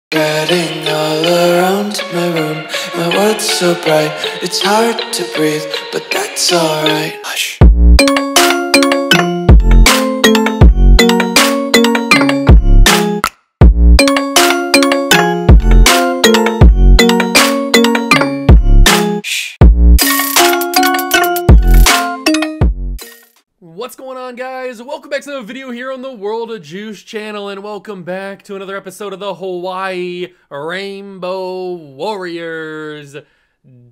Getting all around my room, my world's so bright, it's hard to breathe, but that's alright. Hush. What's going on, guys? Welcome back to another video here on the World of Juice channel, and welcome back to another episode of the Hawaii Rainbow Warriors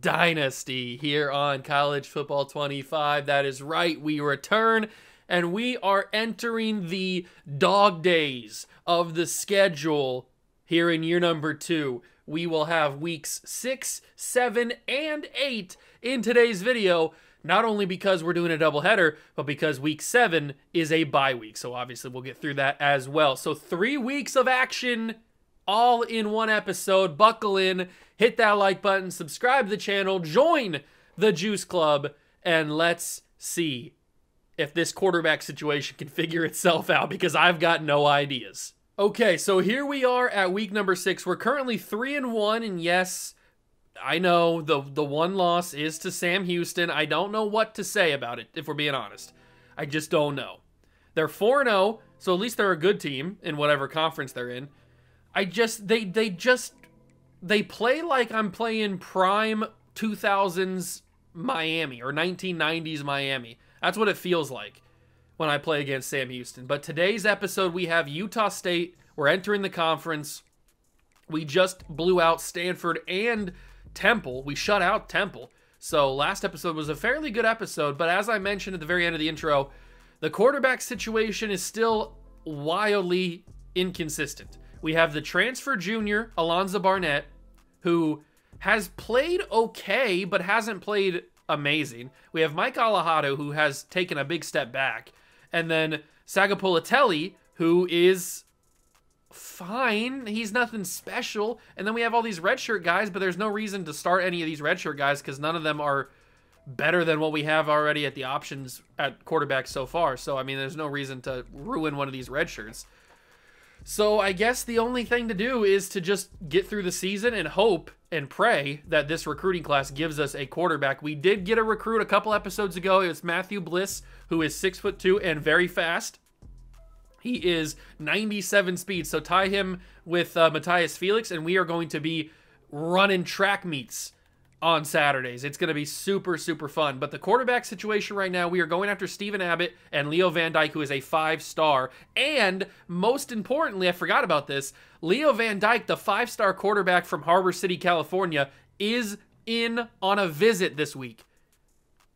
Dynasty here on College Football 25. That is right, we return, and we are entering the dog days of the schedule here in year number 2. We will have weeks 6, 7, and 8 in today's video. Not only because we're doing a doubleheader, but because week 7 is a bye week. So obviously we'll get through that as well. So 3 weeks of action all in one episode. Buckle in, hit that like button, subscribe to the channel, join the Juice Club, and let's see if this quarterback situation can figure itself out, because I've got no ideas. Okay, so here we are at week number 6. We're currently 3-1, and yes, I know the one loss is to Sam Houston. I don't know what to say about it, if we're being honest. I just don't know. They're 4-0, so at least they're a good team in whatever conference they're in. They play like I'm playing prime 2000s Miami or 1990s Miami. That's what it feels like when I play against Sam Houston. But today's episode, we have Utah State. We're entering the conference. We just blew out Stanford and Temple. We shut out Temple. So last episode was a fairly good episode, but as I mentioned at the very end of the intro, the quarterback situation is still wildly inconsistent. We have the transfer junior, Alonzo Barnett, who has played okay, but hasn't played amazing. We have Mike Alejado, who has taken a big step back. And then Sagapolatelli, who is fine. He's nothing special. And then we have all these redshirt guys, but there's no reason to start any of these redshirt guys because none of them are better than what we have already at the options at quarterback so far. So, I mean, there's no reason to ruin one of these redshirts. So, I guess the only thing to do is to just get through the season and hope and pray that this recruiting class gives us a quarterback. We did get a recruit a couple episodes ago. It was Matthew Bliss, who is 6'2" and very fast. He is 97 speed, so tie him with Matthias Felix, and we are going to be running track meets on Saturdays. It's going to be super, super fun. But the quarterback situation right now, we are going after Stephen Abbott and Leo Van Dyke, who is a 5-star. And most importantly, I forgot about this, Leo Van Dyke, the 5-star quarterback from Harbor City, California, is in on a visit this week.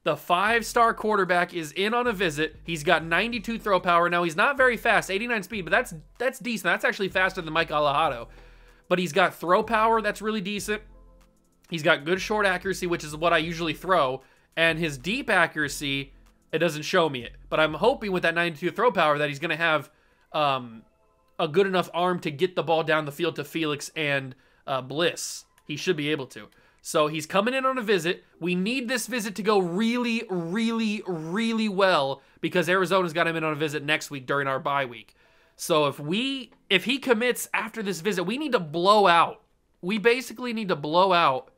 The 5-star quarterback is in on a visit. He's got 92 throw power. Now, he's not very fast, 89 speed, but that's decent. That's actually faster than Mike Alejado. But he's got throw power. That's really decent. He's got good short accuracy, which is what I usually throw. And his deep accuracy, it doesn't show me it. But I'm hoping with that 92 throw power that he's going to have a good enough arm to get the ball down the field to Felix and Bliss. He should be able to. So he's coming in on a visit. We need this visit to go really, really, really well because Arizona's got him in on a visit next week during our bye week. So if he commits after this visit, we need to blow out. We basically need to blow out.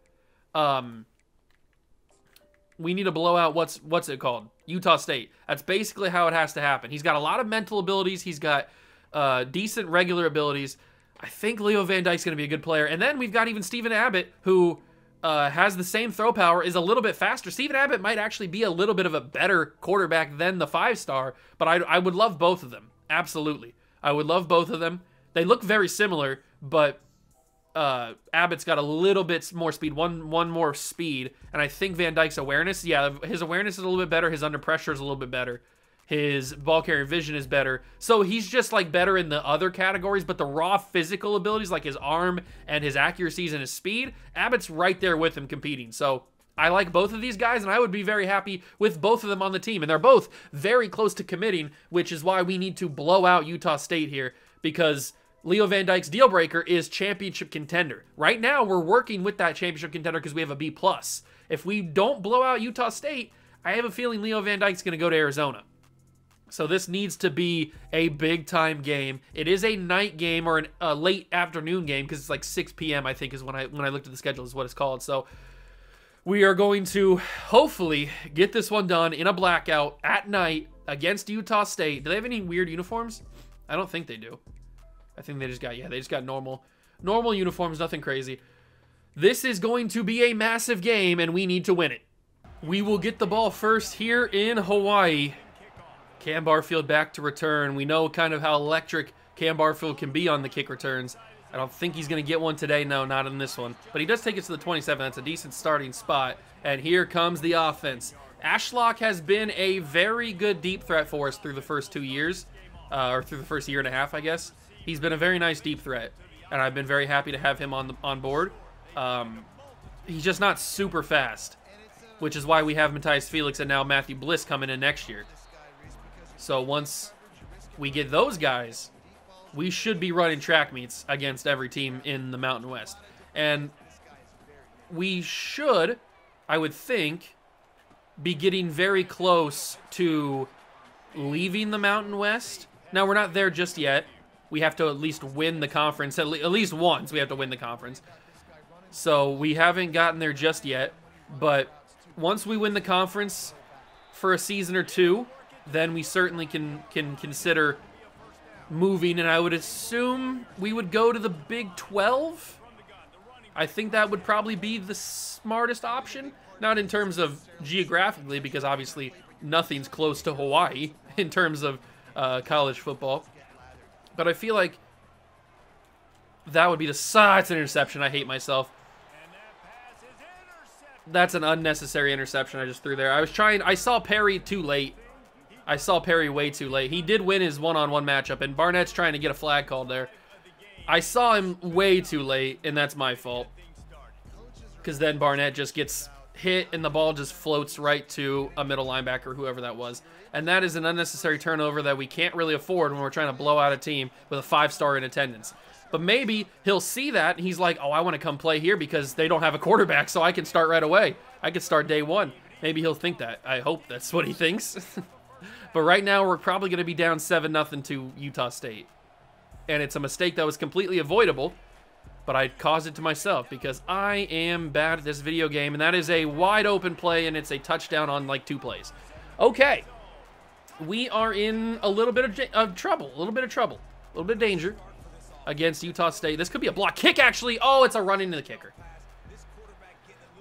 We need to blow out what's it called? Utah State. That's basically how it has to happen. He's got a lot of mental abilities. He's got decent regular abilities. I think Leo Van Dyke's going to be a good player. And then we've got even Stephen Abbott, who has the same throw power, is a little bit faster. Stephen Abbott might actually be a little bit of a better quarterback than the 5-star, but I would love both of them. Absolutely. I would love both of them. They look very similar, but Abbott's got a little bit more speed, one more speed, and I think Van Dyke's awareness, yeah, his awareness is a little bit better, his under pressure is a little bit better. His ball carrier vision is better. So he's just like better in the other categories, but the raw physical abilities like his arm and his accuracies and his speed, Abbott's right there with him competing. So I like both of these guys, and I would be very happy with both of them on the team. And they're both very close to committing, which is why we need to blow out Utah State here, because Leo Van Dyke's deal breaker is championship contender. Right now, we're working with that championship contender because we have a B+. If we don't blow out Utah State, I have a feeling Leo Van Dyke's going to go to Arizona. So this needs to be a big-time game. It is a night game or a late afternoon game because it's like 6 p.m. I think is when I looked at the schedule is what it's called. So we are going to hopefully get this one done in a blackout at night against Utah State. Do they have any weird uniforms? I don't think they do. I think they just got normal uniforms, nothing crazy. This is going to be a massive game and we need to win it. We will get the ball first here in Hawaii. Cam Barfield back to return. We know kind of how electric Cam Barfield can be on the kick returns. I don't think he's going to get one today. No, not in this one. But he does take it to the 27. That's a decent starting spot. And here comes the offense. Ashlock has been a very good deep threat for us through the first 2 years. Or through the first year and a half, I guess. He's been a very nice deep threat. And I've been very happy to have him on board. He's just not super fast. Which is why we have Matthias Felix and now Matthew Bliss coming in next year. So once we get those guys, we should be running track meets against every team in the Mountain West. And we should, I would think, be getting very close to leaving the Mountain West. Now, we're not there just yet. We have to at least win the conference. At least once we have to win the conference. So we haven't gotten there just yet. But once we win the conference for a season or two, then we certainly can consider moving, and I would assume we would go to the Big 12. I think that would probably be the smartest option. Not in terms of geographically, because obviously nothing's close to Hawaii in terms of college football. But I feel like that would be it's an interception. I hate myself. That's an unnecessary interception I just threw there. I saw Perry too late. I saw Perry way too late. He did win his one-on-one matchup, and Barnett's trying to get a flag called there. I saw him way too late, and that's my fault. Because then Barnett just gets hit, and the ball just floats right to a middle linebacker, whoever that was. And that is an unnecessary turnover that we can't really afford when we're trying to blow out a team with a 5-star in attendance. But maybe he'll see that, and he's like, oh, I want to come play here because they don't have a quarterback, so I can start right away. I can start day one. Maybe he'll think that. I hope that's what he thinks. But right now, we're probably going to be down 7-0 to Utah State. And it's a mistake that was completely avoidable, but I caused it to myself because I am bad at this video game, and that is a wide open play, and it's a touchdown on like 2 plays. Okay. We are in a little bit of trouble, a little bit of danger against Utah State. This could be a block kick, actually. Oh, it's a run into the kicker.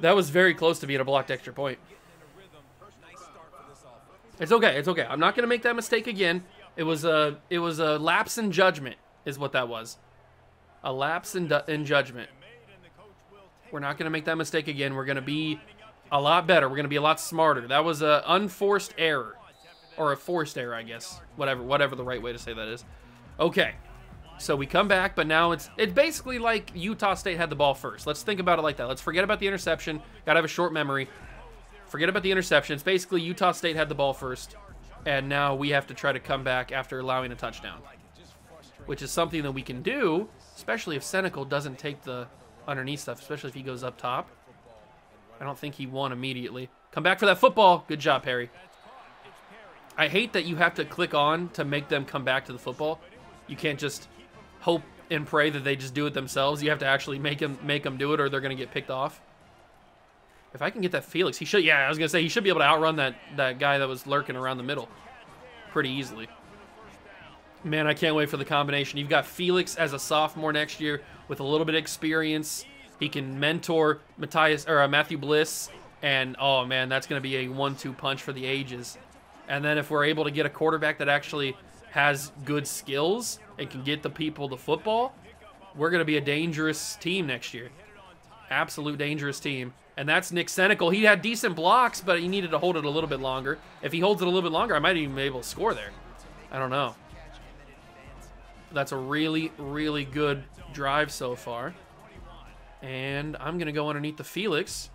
That was very close to being a blocked extra point. It's okay. It's okay. I'm not going to make that mistake again. It was a lapse in judgment is what that was. A lapse in judgment. We're not going to make that mistake again. We're going to be a lot better. We're going to be a lot smarter. That was an unforced error. Or a forced error, I guess. Whatever the right way to say that is. Okay. So we come back, but now it's basically like Utah State had the ball first. Let's think about it like that. Let's forget about the interception. Got to have a short memory. Forget about the interception. It's basically Utah State had the ball first, and now we have to try to come back after allowing a touchdown, which is something that we can do, especially if Senecal doesn't take the underneath stuff, especially if he goes up top. I don't think he won immediately. Come back for that football. Good job, Perry. I hate that you have to click on to make them come back to the football. You can't just hope and pray that they just do it themselves. You have to actually make them do it, or they're going to get picked off. If I can get that Felix, he should. Yeah, I was going to say he should be able to outrun that guy that was lurking around the middle pretty easily. Man, I can't wait for the combination. You've got Felix as a sophomore next year with a little bit of experience. He can mentor Matthew Bliss, and oh man, that's going to be a 1-2 punch for the ages. And then if we're able to get a quarterback that actually has good skills and can get the people the football, we're going to be a dangerous team next year. Absolute dangerous team. And that's Nick Senecal. He had decent blocks, but he needed to hold it a little bit longer. If he holds it a little bit longer, I might even be able to score there. I don't know. That's a really, really good drive so far. And I'm going to go underneath the Felix.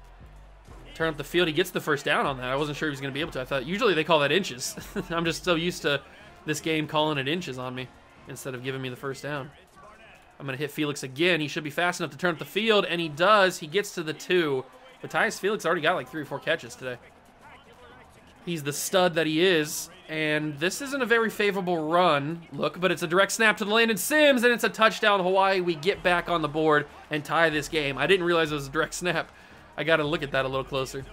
Turn up the field. He gets the first down on that. I wasn't sure he was going to be able to. I thought usually they call that inches. I'm just so used to this game calling it inches on me instead of giving me the first down. I'm going to hit Felix again. He should be fast enough to turn up the field, and he does. He gets to the 2. Matthias Felix already got like 3 or 4 catches today. He's the stud that he is. And this isn't a very favorable run, look, but it's a direct snap to the Landon Sims, and it's a touchdown, Hawaii. We get back on the board and tie this game. I didn't realize it was a direct snap. I got to look at that a little closer.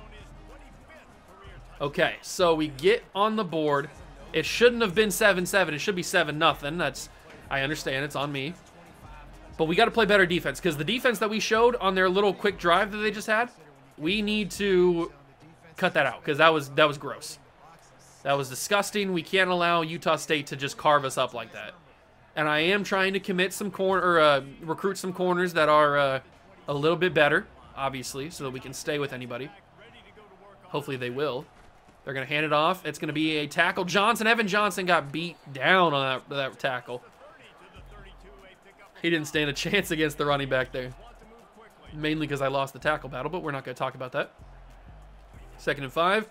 Okay, so we get on the board. It shouldn't have been 7-7. It should be 7-0. I understand. It's on me. But we got to play better defense, because the defense that we showed on their little quick drive that they just had, we need to cut that out, because that was gross. That was disgusting. We can't allow Utah State to just carve us up like that. And I am trying to commit some recruit some corners that are a little bit better, obviously, so that we can stay with anybody. Hopefully they will. They're going to hand it off. It's going to be a tackle. Evan Johnson got beat down on that tackle. He didn't stand a chance against the running back there. Mainly because I lost the tackle battle, but we're not going to talk about that. 2nd and 5.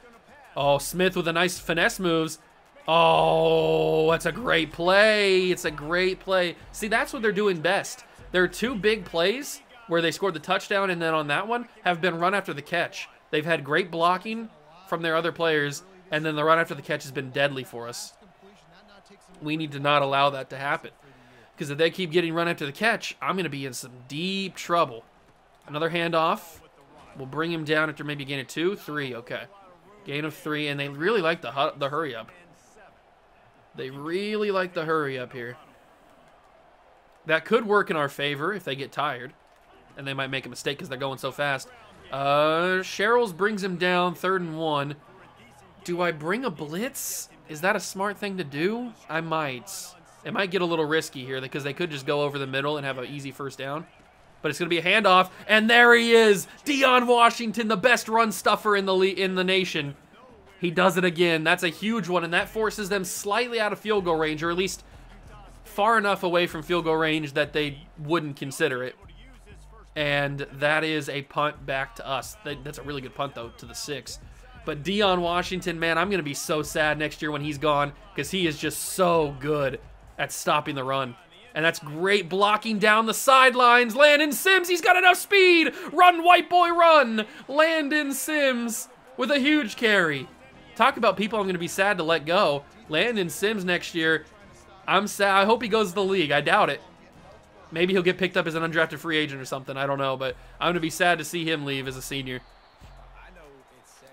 Oh, Smith with a nice finesse moves. Oh, that's a great play. It's a great play. See, that's what they're doing best. There are 2 big plays where they scored the touchdown, and then on that one have been run after the catch. They've had great blocking from their other players, and then the run after the catch has been deadly for us. We need to not allow that to happen, because if they keep getting run after the catch, I'm going to be in some deep trouble. Another handoff. We'll bring him down after maybe gain of 2, 3. Okay. Gain of 3, and they really like the hurry up. They really like the hurry up here. That could work in our favor if they get tired, and they might make a mistake because they're going so fast. Sherrills brings him down, 3rd and 1. Do I bring a blitz? Is that a smart thing to do? I might. It might get a little risky here because they could just go over the middle and have an easy 1st down. But it's going to be a handoff, and there he is, Deion Washington, the best run stuffer in the nation. He does it again. That's a huge one, and that forces them slightly out of field goal range, or at least far enough away from field goal range that they wouldn't consider it. And that is a punt back to us. That's a really good punt, though, to the 6. But Deion Washington, man, I'm going to be so sad next year when he's gone, because he is just so good at stopping the run. And that's great blocking down the sidelines. Landon Sims, he's got enough speed. Run, white boy, run. Landon Sims with a huge carry. Talk about people I'm going to be sad to let go. Landon Sims next year, I'm sad. I hope he goes to the league. I doubt it. Maybe he'll get picked up as an undrafted free agent or something. I don't know, but I'm going to be sad to see him leave as a senior.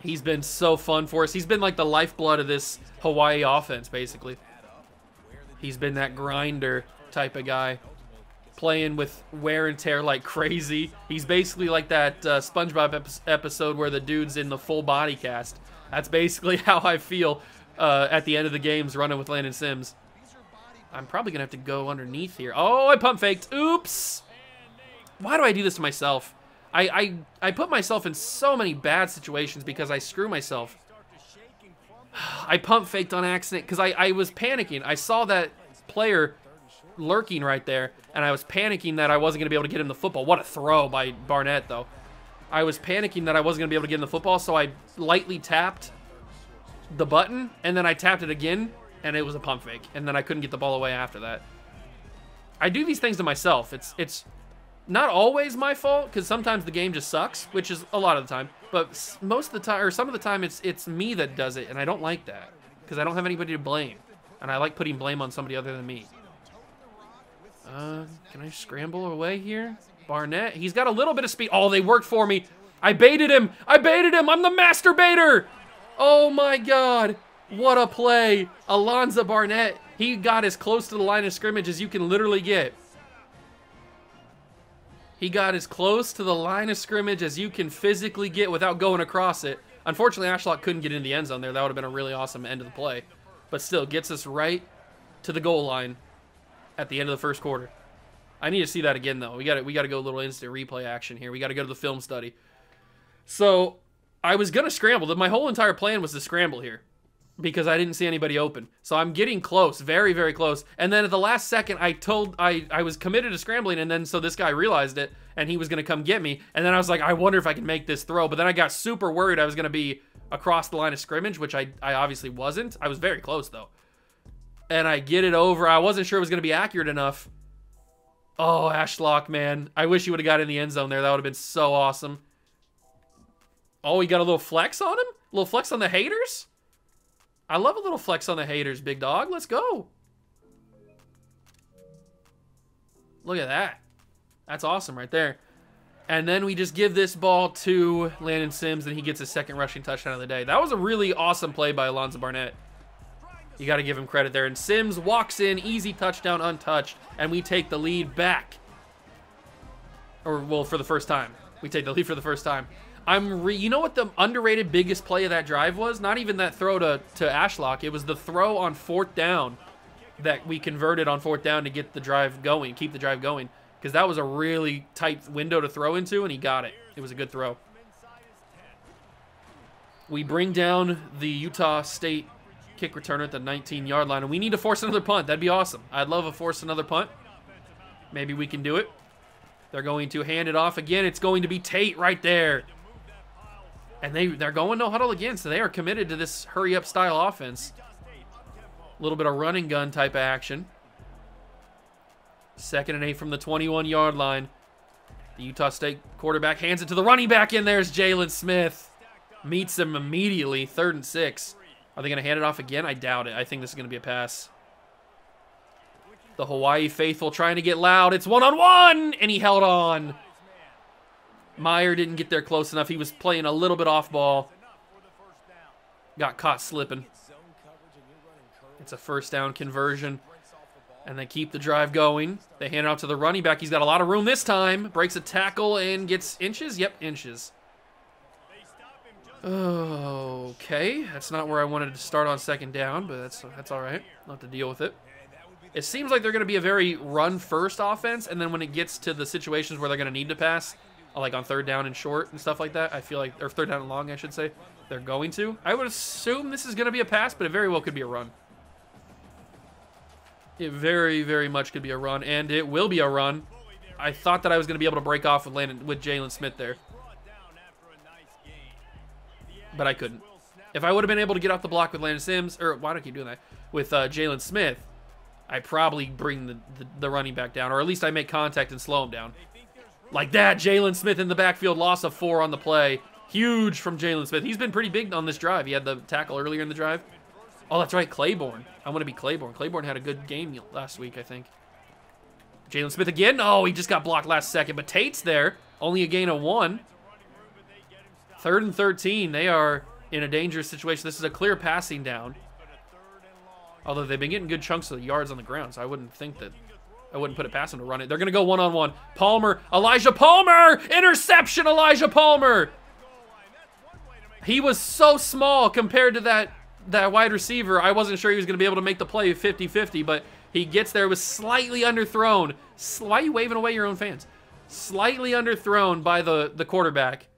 He's been so fun for us. He's been like the lifeblood of this Hawaii offense, basically. He's been that grinder type of guy, playing with wear and tear like crazy. He's basically like that SpongeBob episode where the dude's in the full body cast. That's basically how I feel at the end of the games running with Landon Sims. I'm probably gonna have to go underneath here. Oh, I pump faked. Oops. Why do I do this to myself? I put myself in so many bad situations because I screw myself. I pump faked on accident because I was panicking. I saw that player lurking right there, and I was panicking that I wasn't going to be able to get him the football. What a throw by Barnett, though. I was panicking that I wasn't going to be able to get him the football, so I lightly tapped the button, and then I tapped it again, and it was a pump fake, and then I couldn't get the ball away after that. I do these things to myself. It's not always my fault, because sometimes the game just sucks, which is a lot of the time, but most of the time, or some of the time, it's me that does it, and I don't like that, because I don't have anybody to blame, and I like putting blame on somebody other than me. Can I scramble away here? Barnett, he's got a little bit of speed. Oh, they worked for me. I baited him. I'm the master baiter. Oh my God. What a play. Alonzo Barnett, he got as close to the line of scrimmage as you can literally get. He got as close to the line of scrimmage as you can physically get without going across it. Unfortunately, Ashlock couldn't get in the end zone there. That would have been a really awesome end of the play. But still, gets us right to the goal line at the end of the 1st quarter. I need to see that again, though. We got to go a little instant replay action here. We got to go to the film study. So I was going to scramble. My whole entire plan was to scramble here because I didn't see anybody open. So I'm getting close, very, very close. And then at the last second, I was committed to scrambling, and then so this guy realized it, and he was going to come get me. And then I was like, I wonder if I can make this throw. But then I got super worried I was going to be across the line of scrimmage, which I obviously wasn't. I was very close, though. And I get it over. I wasn't sure it was going to be accurate enough. Oh, Ashlock, man. I wish he would have got in the end zone there. That would have been so awesome. Oh, he got a little flex on him? A little flex on the haters? I love a little flex on the haters, big dog. Let's go. Look at that. That's awesome right there. And then we just give this ball to Landon Sims, and he gets his second rushing touchdown of the day. That was a really awesome play by Alonzo Barnett. You got to give him credit there. And Sims walks in, easy touchdown, untouched, and we take the lead back. Or, well, for the first time. We take the lead for the first time. You know what the underrated biggest play of that drive was? Not even that throw to Ashlock. It was the throw on 4th down that we converted on 4th down to get the drive going, keep the drive going. Because that was a really tight window to throw into, and he got it. It was a good throw. We bring down the Utah State kick returner at the 19-yard line, and we need to force another punt. That'd be awesome. I'd love to force another punt. Maybe we can do it. They're going to hand it off again. It's going to be Tate right there. And they're going no huddle again, so they are committed to this hurry-up style offense. A little bit of running gun type of action. 2nd and 8 from the 21-yard line. The Utah State quarterback hands it to the running back, and there's Jalen Smith. Meets him immediately, 3rd and 6. Are they going to hand it off again? I doubt it. I think this is going to be a pass. The Hawai'i faithful trying to get loud. It's one-on-one, and he held on. Meyer didn't get there close enough. He was playing a little bit off ball. Got caught slipping. It's a 1st down conversion. And they keep the drive going. They hand it out to the running back. He's got a lot of room this time. Breaks a tackle and gets inches. Yep, inches. Okay, that's not where I wanted to start on 2nd down, but that's all right. I'll have to deal with it. It seems like they're going to be a very run-first offense, and then when it gets to the situations where they're going to need to pass, like on 3rd down and short and stuff like that, I feel like, or 3rd down and long, I should say, they're going to. I would assume this is going to be a pass, but it very well could be a run. It very, very much could be a run, and it will be a run. I thought that I was going to be able to break off with Jalen Smith there. But I couldn't. If I would have been able to get off the block with Landon Sims, or why do I keep doing that? With Jalen Smith, I probably bring the running back down, or at least I make contact and slow him down. Like that, Jalen Smith in the backfield, loss of 4 on the play. Huge from Jalen Smith. He's been pretty big on this drive. He had the tackle earlier in the drive. Oh, that's right, Claiborne. I want to be Claiborne. Claiborne had a good game last week, I think. Jalen Smith again. Oh, he just got blocked last second, but Tate's there. Only a gain of 1. 3rd and 13. They are in a dangerous situation. This is a clear passing down. Although they've been getting good chunks of yards on the ground, so I wouldn't put it past them to run it. They're going to go one-on-one. Palmer, Elijah Palmer! Interception, Elijah Palmer! He was so small compared to that wide receiver. I wasn't sure he was going to be able to make the play 50-50, but he gets there. It was slightly underthrown. Why are you waving away your own fans? Slightly underthrown by the quarterback.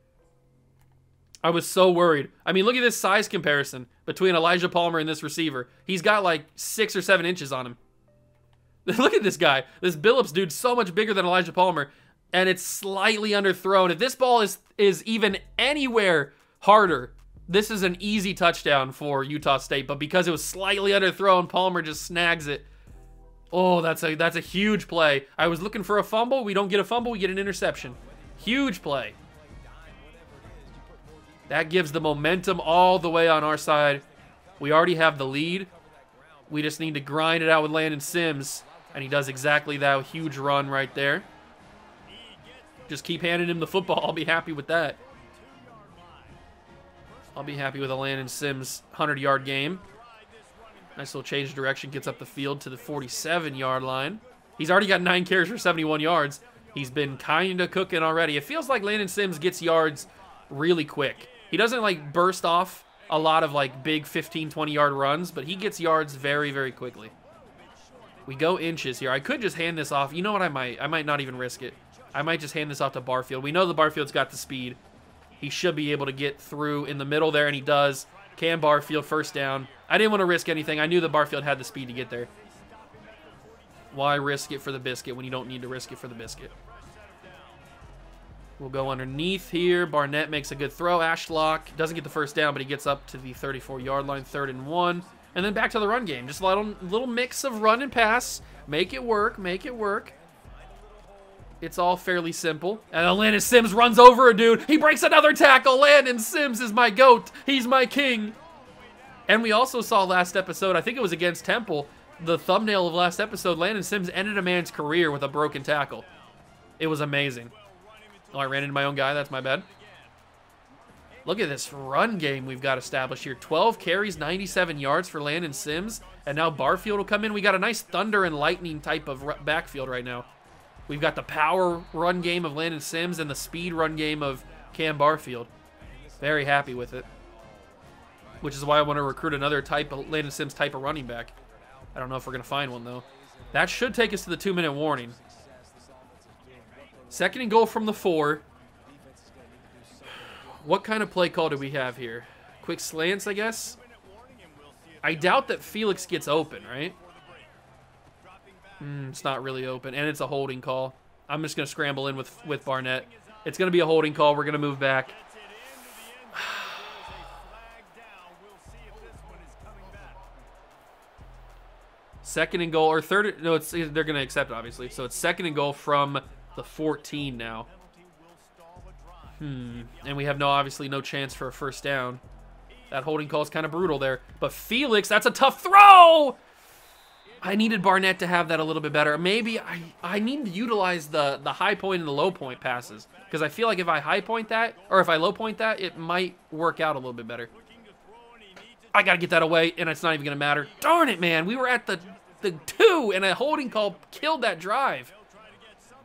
I was so worried. I mean, look at this size comparison between Elijah Palmer and this receiver. He's got like 6 or 7 inches on him. Look at this guy. This Billups dude's so much bigger than Elijah Palmer, and it's slightly underthrown. If this ball is even anywhere harder, this is an easy touchdown for Utah State, but because it was slightly underthrown, Palmer just snags it. Oh, that's a huge play. I was looking for a fumble. We don't get a fumble. We get an interception. Huge play. That gives the momentum all the way on our side. We already have the lead. We just need to grind it out with Landon Sims, and he does exactly that. Huge run right there. Just keep handing him the football. I'll be happy with that. I'll be happy with a Landon Sims 100-yard game. Nice little change of direction. Gets up the field to the 47-yard line. He's already got 9 carries for 71 yards. He's been kind of cooking already. It feels like Landon Sims gets yards really quick. He doesn't like burst off a lot of like big 15, 20-yard runs, but he gets yards very, very quickly. We go inches here. I could just hand this off. You know what I might? I might not even risk it. I might just hand this off to Barfield. We know the Barfield's got the speed. He should be able to get through in the middle there, and he does. Cam Barfield, 1st down. I didn't want to risk anything. I knew that Barfield had the speed to get there. Why risk it for the biscuit when you don't need to risk it for the biscuit? We'll go underneath here. Barnett makes a good throw. Ashlock doesn't get the 1st down, but he gets up to the 34-yard line, 3rd and 1. And then back to the run game. Just a little mix of run and pass. Make it work. Make it work. It's all fairly simple. And then Landon Sims runs over a dude. He breaks another tackle. Landon Sims is my GOAT. He's my king. And we also saw last episode, I think it was against Temple, the thumbnail of last episode, Landon Sims ended a man's career with a broken tackle. It was amazing. Oh, I ran into my own guy. That's my bad. Look at this run game we've got established here. 12 carries, 97 yards for Landon Sims. And now Barfield will come in. We got a nice thunder and lightning type of backfield right now. We've got the power run game of Landon Sims and the speed run game of Cam Barfield. Very happy with it. Which is why I want to recruit another type of Landon Sims type of running back. I don't know if we're going to find one, though. That should take us to the 2-minute warning. 2nd and goal from the 4. What kind of play call do we have here? Quick slants, I guess? I doubt that Felix gets open, right? It's not really open, and it's a holding call. I'm just going to scramble in with Barnett. It's going to be a holding call. We're going to move back. 2nd and goal, or 3rd, no, they're going to accept, obviously. So it's 2nd and goal from the 14 now. And we have obviously no chance for a first down. That holding call is kind of brutal there. But Felix, that's a tough throw! I needed Barnett to have that a little bit better. Maybe I need to utilize the high point and the low point passes. Because I feel like if I high point that, or if I low point that, it might work out a little bit better. I got to get that away, and it's not even going to matter. Darn it, man. We were at the 2, and a holding call killed that drive.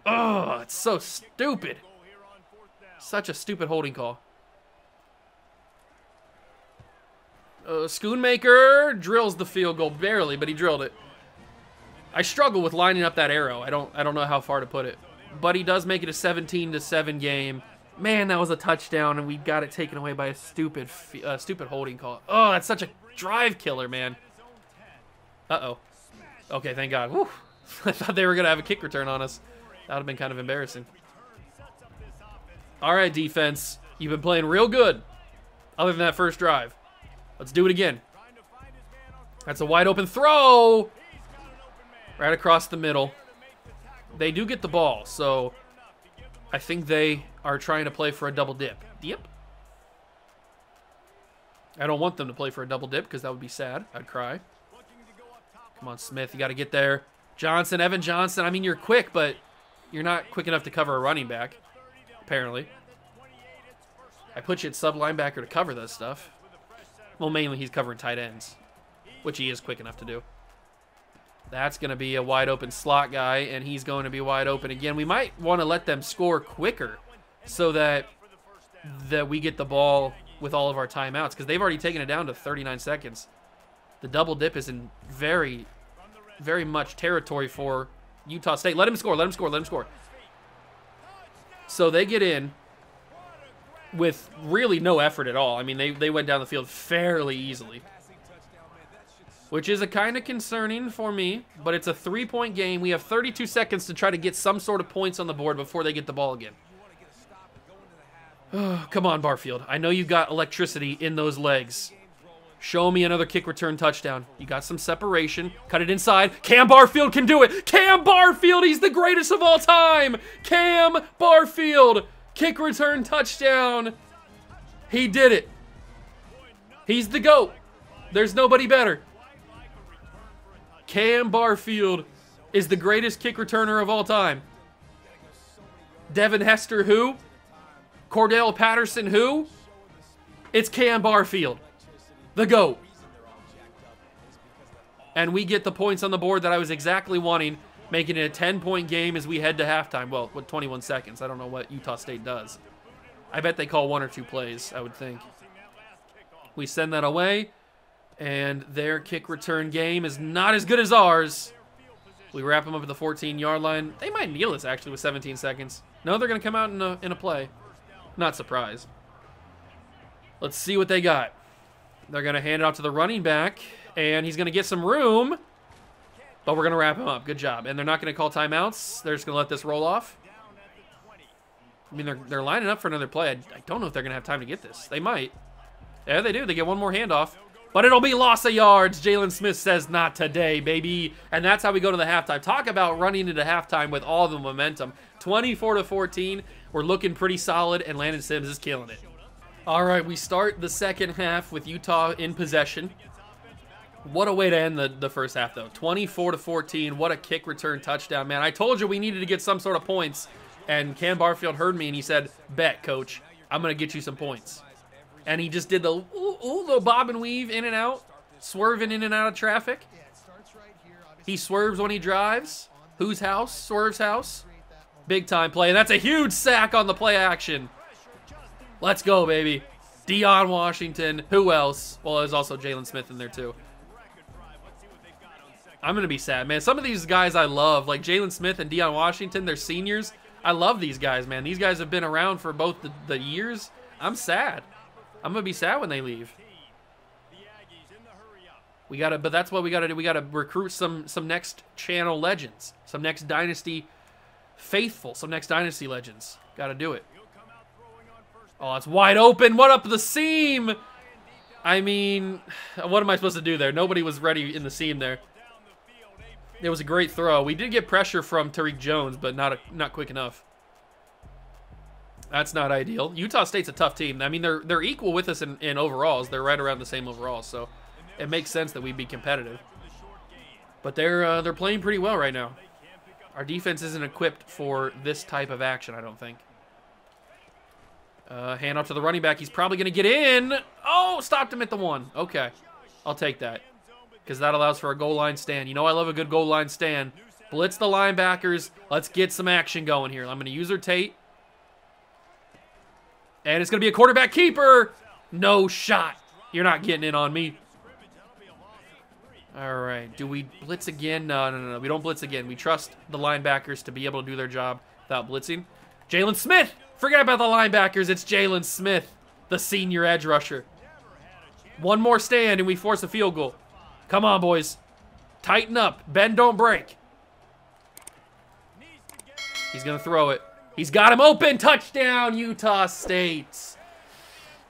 Oh, it's so stupid. Such a stupid holding call. Schoonmaker drills the field goal, barely, but he drilled it. I struggle with lining up that arrow. I don't know how far to put it. But he does make it a 17-7 game. Man, that was a touchdown, and we got it taken away by a stupid holding call. Oh, that's such a drive killer, man. Uh-oh. Okay, thank God. Whew. I thought they were going to have a kick return on us. That would have been kind of embarrassing. All right, defense. You've been playing real good, other than that first drive. Let's do it again. That's a wide open throw. Right across the middle. They do get the ball, so I think they are trying to play for a double dip. Yep. I don't want them to play for a double dip because that would be sad. I'd cry. Come on, Smith. You got to get there. Johnson, Evan Johnson. I mean, you're quick, but you're not quick enough to cover a running back, apparently. I put you at sub linebacker to cover this stuff. Well, mainly he's covering tight ends, which he is quick enough to do. That's going to be a wide open slot guy, and he's going to be wide open again. We might want to let them score quicker so that we get the ball with all of our timeouts, because they've already taken it down to 39 seconds. The double dip is in very, very much territory for Utah State. Let him score, let him score, let him score. So they get in with really no effort at all. I mean, they went down the field fairly easily, which is a kind of concerning for me, but it's a 3-point game. We have 32 seconds to try to get some sort of points on the board before they get the ball again. Oh, come on, Barfield. I know you got electricity in those legs. Show me another kick return touchdown. You got some separation. Cut it inside. Cam Barfield can do it. Cam Barfield, he's the greatest of all time. Cam Barfield, kick return touchdown. He did it. He's the GOAT. There's nobody better. Cam Barfield is the greatest kick returner of all time. Devin Hester, who? Cordell Patterson, who? It's Cam Barfield, the GOAT. And we get the points on the board that I was exactly wanting, making it a 10-point game as we head to halftime. Well, with 21 seconds. I don't know what Utah State does. I bet they call 1 or 2 plays, I would think. We send that away, and their kick return game is not as good as ours. We wrap them up at the 14-yard line. They might kneel us, actually, with 17 seconds. No, they're going to come out in a play. Not surprised. Let's see what they got. They're going to hand it off to the running back, and he's going to get some room, but we're going to wrap him up. Good job. And they're not going to call timeouts. They're just going to let this roll off. I mean, they're lining up for another play. I don't know if they're going to have time to get this. They might. Yeah, they do. They get one more handoff. But it'll be loss of yards. Jalen Smith says, not today, baby. And that's how we go to the halftime. Talk about running into halftime with all the momentum. 24-14. We're looking pretty solid, and Landon Sims is killing it. All right, we start the second half with Utah in possession. What a way to end the first half, though. 24-14. What a kick return touchdown, man. I told you we needed to get some sort of points. And Cam Barfield heard me, and he said, bet, coach. I'm going to get you some points. And he just did the little bob and weave in and out, swerving in and out of traffic. He swerves when he drives. Whose house? Swerve's house. Big time play. And that's a huge sack on the play action. Let's go, baby. Deion Washington. Who else? Well, there's also Jalen Smith in there, too. I'm going to be sad, man. Some of these guys I love, like Jalen Smith and Deion Washington, they're seniors. I love these guys, man. These guys have been around for both the years. I'm sad. I'm going to be sad when they leave. We got to, but that's what we got to do. We got to recruit some next channel legends, some next Dynasty faithful, some next Dynasty legends. Got to do it. Oh, it's wide open. What up the seam? I mean, what am I supposed to do there? Nobody was ready in the seam there. It was a great throw. We did get pressure from Tariq Jones, but not quick enough. That's not ideal. Utah State's a tough team. I mean, they're equal with us in overalls. They're right around the same overalls, so it makes sense that we'd be competitive. But they're playing pretty well right now. Our defense isn't equipped for this type of action, I don't think. Hand off to the running back. He's probably going to get in. Oh, stopped him at the 1. Okay, I'll take that. Because that allows for a goal line stand. You know I love a good goal line stand. Blitz the linebackers. Let's get some action going here. I'm going to use her Tate. And it's going to be a quarterback keeper. No shot. You're not getting in on me. All right. Do we blitz again? No. We don't blitz again. We trust the linebackers to be able to do their job without blitzing. Jalen Smith. Forget about the linebackers. It's Jalen Smith, the senior edge rusher. One more stand and we force a field goal. Come on, boys. Tighten up. Bend, don't break. He's going to throw it. He's got him open. Touchdown, Utah State.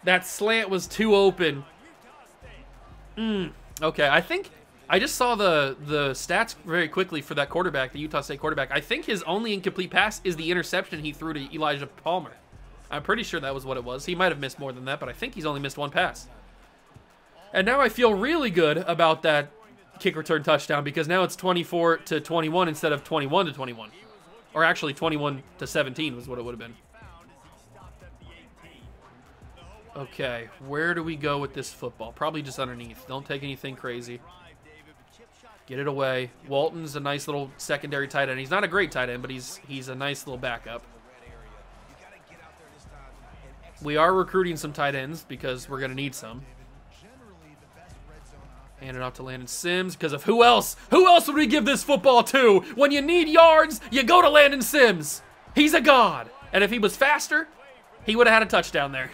That slant was too open. Okay, I think I just saw the stats very quickly for that quarterback, the Utah State quarterback. I think his only incomplete pass is the interception he threw to Elijah Palmer. I'm pretty sure that was what it was. He might have missed more than that, but I think he's only missed one pass. And now I feel really good about that kick return touchdown because now it's 24-21 instead of 21-21. Or actually 21-17 was what it would have been. Okay, where do we go with this football? Probably just underneath. Don't take anything crazy. Get it away. Walton's a nice little secondary tight end. He's not a great tight end, but he's a nice little backup. We are recruiting some tight ends because we're going to need some. Hand it off to Landon Sims because of who else? Who else would we give this football to? When you need yards, you go to Landon Sims. He's a god. And if he was faster, he would have had a touchdown there.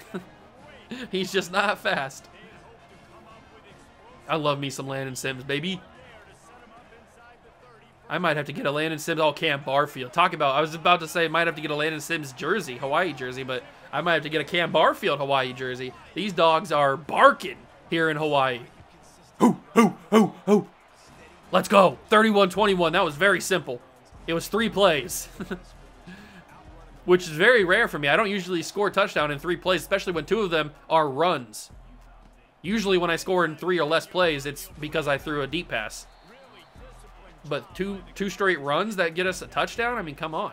He's just not fast. I love me some Landon Sims, baby. I might have to get a Landon Sims. Oh, Cam Barfield. Talk about, I was about to say I might have to get a Landon Sims jersey, Hawaii jersey, but I might have to get a Cam Barfield Hawaii jersey. These dogs are barking here in Hawaii. Hoo. Let's go. 31-21. That was very simple. It was 3 plays. Which is very rare for me. I don't usually score a touchdown in 3 plays, especially when 2 of them are runs. Usually when I score in 3 or less plays, it's because I threw a deep pass. But two straight runs that get us a touchdown? I mean, come on.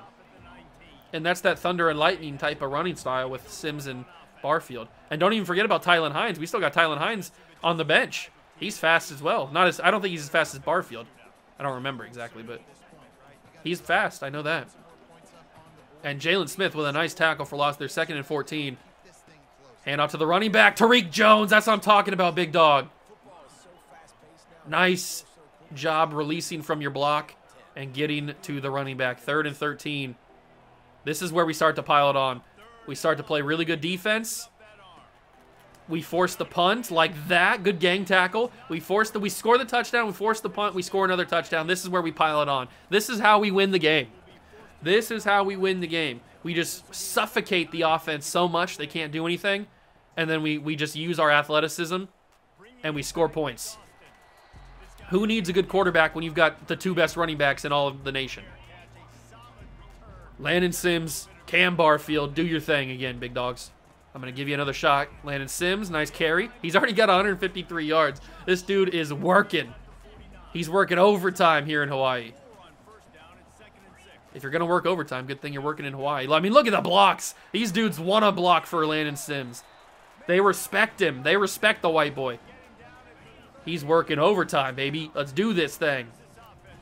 And that's that thunder and lightning type of running style with Sims and Barfield. And don't even forget about Tylen Hines. We still got Tylen Hines on the bench. He's fast as well. I don't think he's as fast as Barfield. I don't remember exactly, but he's fast. I know that. And Jalen Smith with a nice tackle for loss. They're 2nd and 14. Hand off to the running back, Tariq Jones. That's what I'm talking about, big dog. Nice job releasing from your block and getting to the running back. 3rd and 13. This is where we start to pile it on. We start to play really good defense. We force the punt like that. Good gang tackle. We score the touchdown. We force the punt. We score another touchdown. This is where we pile it on. This is how we win the game. This is how we win the game. We just suffocate the offense so much they can't do anything. And then we just use our athleticism and we score points. Who needs a good quarterback when you've got the 2 best running backs in all of the nation? Landon Sims, Cam Barfield, do your thing again, big dogs. I'm going to give you another shot. Landon Sims, nice carry. He's already got 153 yards. This dude is working. He's working overtime here in Hawaii. If you're going to work overtime, good thing you're working in Hawaii. I mean, look at the blocks. These dudes want to block for Landon Sims. They respect him. They respect the white boy. He's working overtime, baby. Let's do this thing.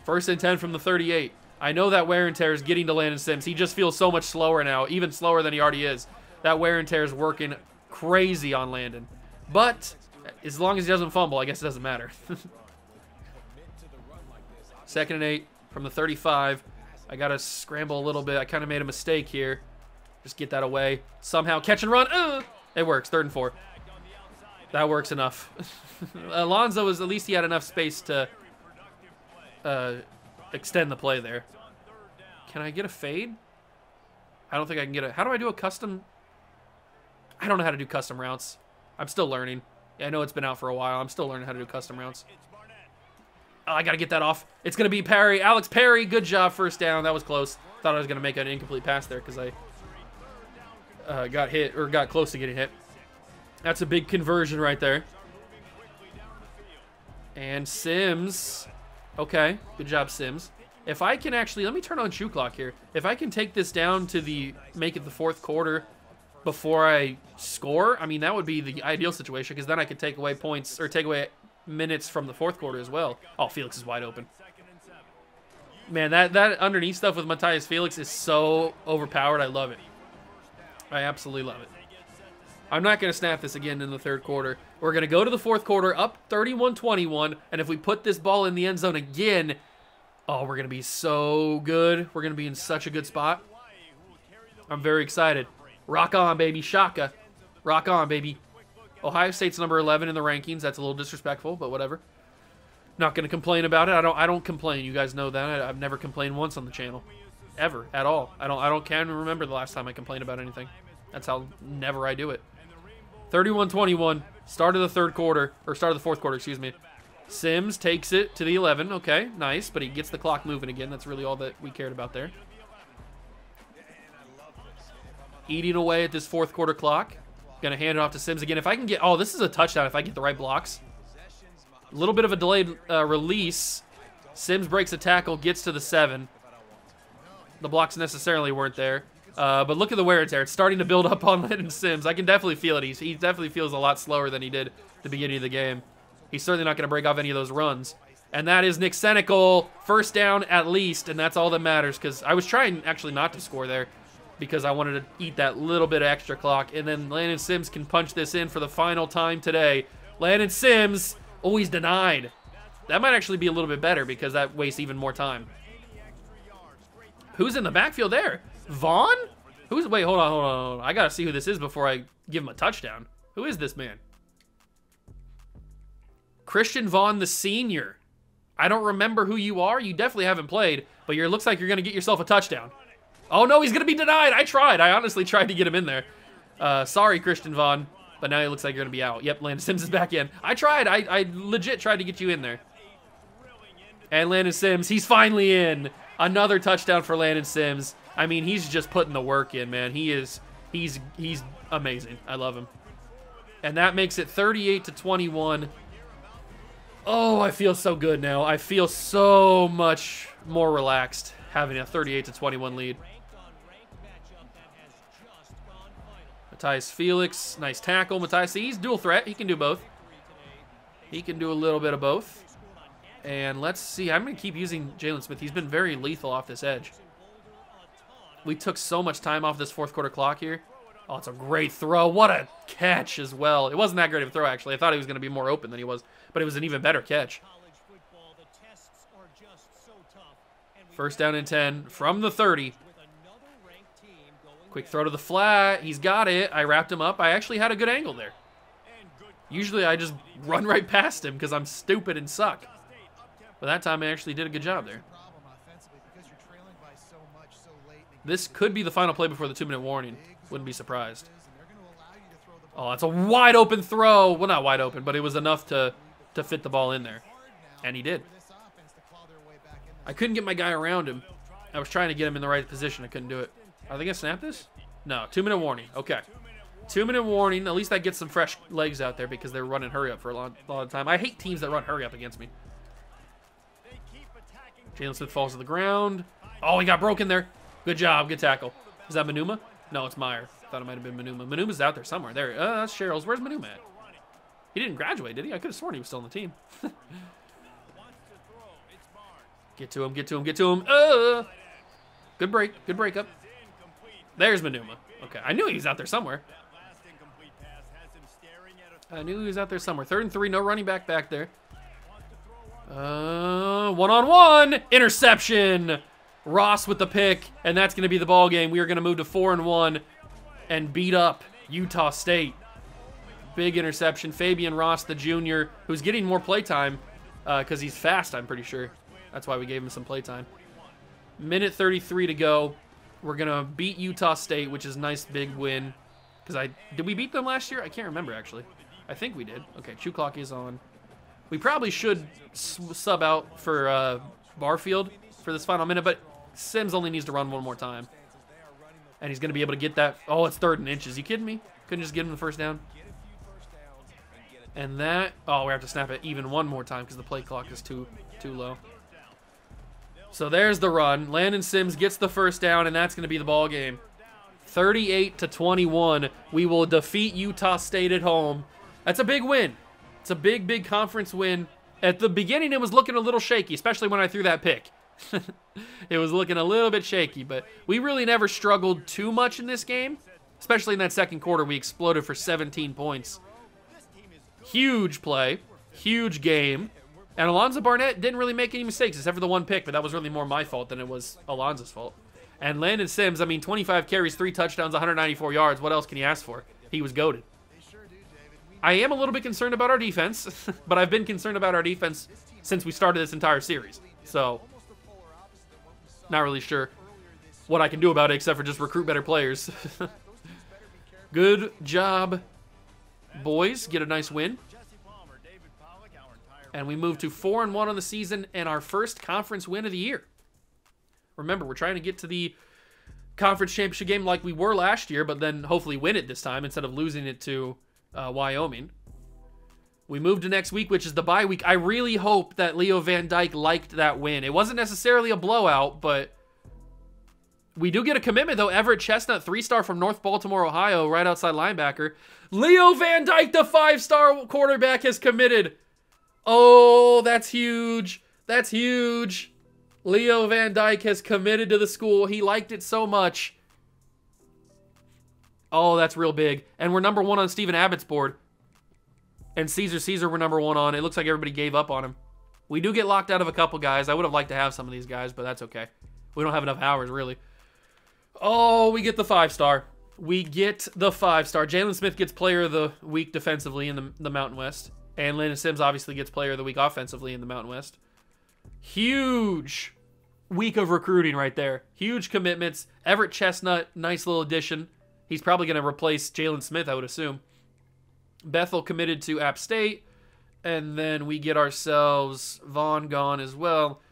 1st and 10 from the 38. I know that wear and tear is getting to Landon Sims. He just feels so much slower now, even slower than he already is. That wear and tear is working crazy on Landon. But as long as he doesn't fumble, I guess it doesn't matter. 2nd and 8 from the 35. I got to scramble a little bit. I kind of made a mistake here. Just get that away. Somehow catch and run. It works. 3rd and 4. That works enough. Alonzo was, at least he had enough space to extend the play there. Can I get a fade? I don't think I can get a... How do I do a custom... I don't know how to do custom routes. I'm still learning. I know it's been out for a while. I'm still learning how to do custom routes. Oh, I got to get that off. It's going to be Perry. Alex Perry, good job. 1st down. That was close. Thought I was going to make an incomplete pass there because I got hit, or got close to getting hit. That's a big conversion right there. And Sims. Okay, good job, Sims. If I can actually, let me turn on shoe clock here. If I can take this down to make it the 4th quarter before I score, I mean, that would be the ideal situation because then I could take away points, or take away minutes from the 4th quarter as well. Oh, Felix is wide open. Man, that underneath stuff with Matthias Felix is so overpowered. I love it. I absolutely love it. I'm not going to snap this again in the 3rd quarter. We're going to go to the 4th quarter up 31-21, and if we put this ball in the end zone again, oh, we're going to be so good. We're going to be in such a good spot. I'm very excited. Rock on, baby. Shaka. Rock on, baby. Ohio State's number 11 in the rankings. That's a little disrespectful, but whatever. Not going to complain about it. I don't complain. You guys know that. I've never complained once on the channel. Ever. At all. I can't remember the last time I complained about anything. That's how never I do it. 31-21. Start of the 3rd quarter. Or start of the 4th quarter, excuse me. Sims takes it to the 11. Okay, nice. But he gets the clock moving again. That's really all that we cared about there. Eating away at this 4th quarter clock. Gonna hand it off to Sims again. If I can get... Oh, this is a touchdown if I get the right blocks. A little bit of a delayed release. Sims breaks a tackle, gets to the 7. The blocks necessarily weren't there. But look at the wear and tear. It's starting to build up on Landon Sims. I can definitely feel it. He definitely feels a lot slower than he did at the beginning of the game. He's certainly not going to break off any of those runs. And that is Nick Senecal. 1st down at least, and that's all that matters. Because I was trying actually not to score there because I wanted to eat that little bit of extra clock. And then Landon Sims can punch this in for the final time today. Landon Sims, oh, he's denied. That might actually be a little bit better because that wastes even more time. Who's in the backfield there? Vaughn? Wait, hold on. I gotta see who this is before I give him a touchdown. Who is this man? Christian Vaughn the senior. I don't remember who you are. You definitely haven't played, but it looks like you're gonna get yourself a touchdown. Oh no, he's gonna be denied. I tried. I honestly tried to get him in there. Sorry, Christian Vaughn, but now it looks like you're gonna be out. Yep, Landon Sims is back in. I tried. I legit tried to get you in there. And Landon Sims, he's finally in. Another touchdown for Landon Sims. I mean, he's just putting the work in, man. He's amazing. I love him. And that makes it 38-21. Oh, I feel so good now. I feel so much more relaxed having a 38-21 lead. Matthias Felix, nice tackle. Matthias, he's dual threat. He can do both. He can do a little bit of both. And let's see. I'm going to keep using Jalen Smith. He's been very lethal off this edge. We took so much time off this 4th quarter clock here. Oh, it's a great throw. What a catch as well. It wasn't that great of a throw, actually. I thought he was going to be more open than he was, but it was an even better catch. 1st down and 10 from the 30. Quick throw to the flat. He's got it. I wrapped him up. I actually had a good angle there. Usually I just run right past him because I'm stupid and suck. But that time I actually did a good job there. This could be the final play before the 2-minute warning. Wouldn't be surprised. Oh, that's a wide open throw. Well, not wide open, but it was enough to fit the ball in there. And he did. I couldn't get my guy around him. I was trying to get him in the right position. I couldn't do it. Are they going to snap this? No. 2-minute warning. Okay. 2-minute warning. At least that gets some fresh legs out there because they're running hurry up for a lot of time. I hate teams that run hurry up against me. Jalen Smith falls to the ground. Oh, he got broken there. Good job. Good tackle. Is that Manuma? No, it's Meyer. Thought it might have been Manuma. Manuma's out there somewhere. There. That's Cheryl's. Where's Manuma at? He didn't graduate, did he? I could have sworn he was still on the team. Get to him. Get to him. Get to him. Good break. Good breakup. There's Manuma. Okay. I knew he was out there somewhere. I knew he was out there somewhere. 3rd and 3. No running back there. One-on-one. Interception. Ross with the pick. And that's going to be the ball game. We are going to move to 4-1 and beat up Utah State. Big interception. Fabian Ross, the junior, who's getting more playtime because he's fast, I'm pretty sure. That's why we gave him some playtime. Minute 33 to go. We're going to beat Utah State, which is a nice big win. Did we beat them last year? I can't remember, actually. I think we did. Okay, chew clock is on. We probably should sub out for Barfield for this final minute, but Sims only needs to run one more time. And he's going to be able to get that. Oh, it's 3rd and inches. You kidding me? Couldn't just give him the first down? And that. Oh, we have to snap it even one more time because the play clock is too low. So there's the run. Landon Sims gets the first down, and that's going to be the ball game. 38-21. We will defeat Utah State at home. That's a big win. It's a big, big conference win. At the beginning, it was looking a little shaky, especially when I threw that pick. It was looking a little bit shaky, but we really never struggled too much in this game. Especially in that second quarter, we exploded for 17 points. Huge play. Huge game. And Alonzo Barnett didn't really make any mistakes except for the one pick, but that was really more my fault than it was Alonzo's fault. And Landon Sims, I mean, 25 carries, 3 touchdowns, 194 yards. What else can you ask for? He was goated. I am a little bit concerned about our defense, but I've been concerned about our defense since we started this entire series. So, not really sure what I can do about it except for just recruit better players. Good job, boys. Get a nice win. And we move to 4-1 on the season and our first conference win of the year. Remember, we're trying to get to the conference championship game like we were last year, but then hopefully win it this time instead of losing it to Wyoming. We move to next week, which is the bye week. I really hope that Leo Van Dyke liked that win. It wasn't necessarily a blowout, but we do get a commitment, though. Everett Chestnut, 3-star from North Baltimore, Ohio, right outside linebacker. Leo Van Dyke, the 5-star quarterback, has committed. Oh, that's huge. That's huge. Leo Van Dyke has committed to the school. He liked it so much. Oh, that's real big. And we're number 1 on Stephen Abbott's board. And Caesar we're number 1 on. It looks like everybody gave up on him. We do get locked out of a couple guys. I would have liked to have some of these guys, but that's okay. We don't have enough hours, really. Oh, we get the 5-star. We get the 5-star. Jalen Smith gets player of the week defensively in the Mountain West. And Landon Sims obviously gets player of the week offensively in the Mountain West. Huge week of recruiting right there. Huge commitments. Everett Chestnut, nice little addition. He's probably going to replace Jalen Smith, I would assume. Bethel committed to App State. And then we get ourselves Vaughn gone as well.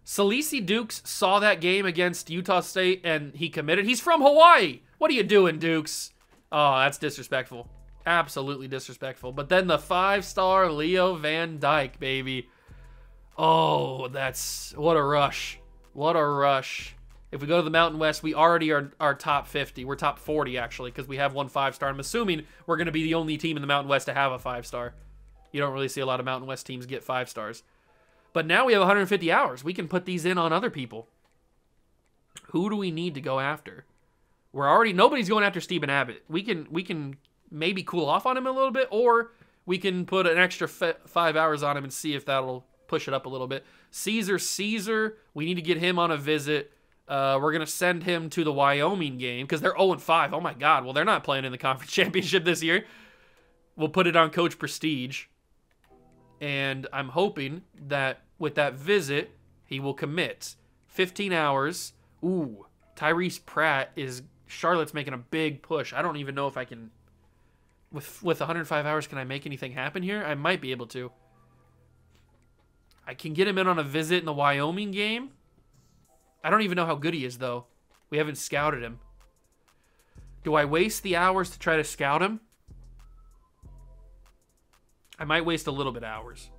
Salisi Dukes saw that game against Utah State and he committed. He's from Hawaii. What are you doing, Dukes? Oh, that's disrespectful. Absolutely disrespectful. But then the 5-star Leo Van Dyke, baby. Oh, that's... what a rush. What a rush. If we go to the Mountain West, we already are top 50. We're top 40, actually, because we have one 5-star. I'm assuming we're going to be the only team in the Mountain West to have a 5-star. You don't really see a lot of Mountain West teams get 5-stars. But now we have 150 hours. We can put these in on other people. Who do we need to go after? We're already... nobody's going after Stephen Abbott. We can maybe cool off on him a little bit, or we can put an extra 5 hours on him and see if that'll push it up a little bit. Caesar, we need to get him on a visit. We're going to send him to the Wyoming game because they're 0-5. Oh, my God. Well, they're not playing in the conference championship this year. We'll put it on Coach Prestige. And I'm hoping that with that visit, he will commit. 15 hours. Ooh, Tyrese Pratt is... Charlotte's making a big push. I don't even know if I can... With 105 hours, can I make anything happen here? I might be able to. I can get him in on a visit in the Wyoming game. I don't even know how good he is, though. We haven't scouted him. Do I waste the hours to try to scout him? I might waste a little bit of hours.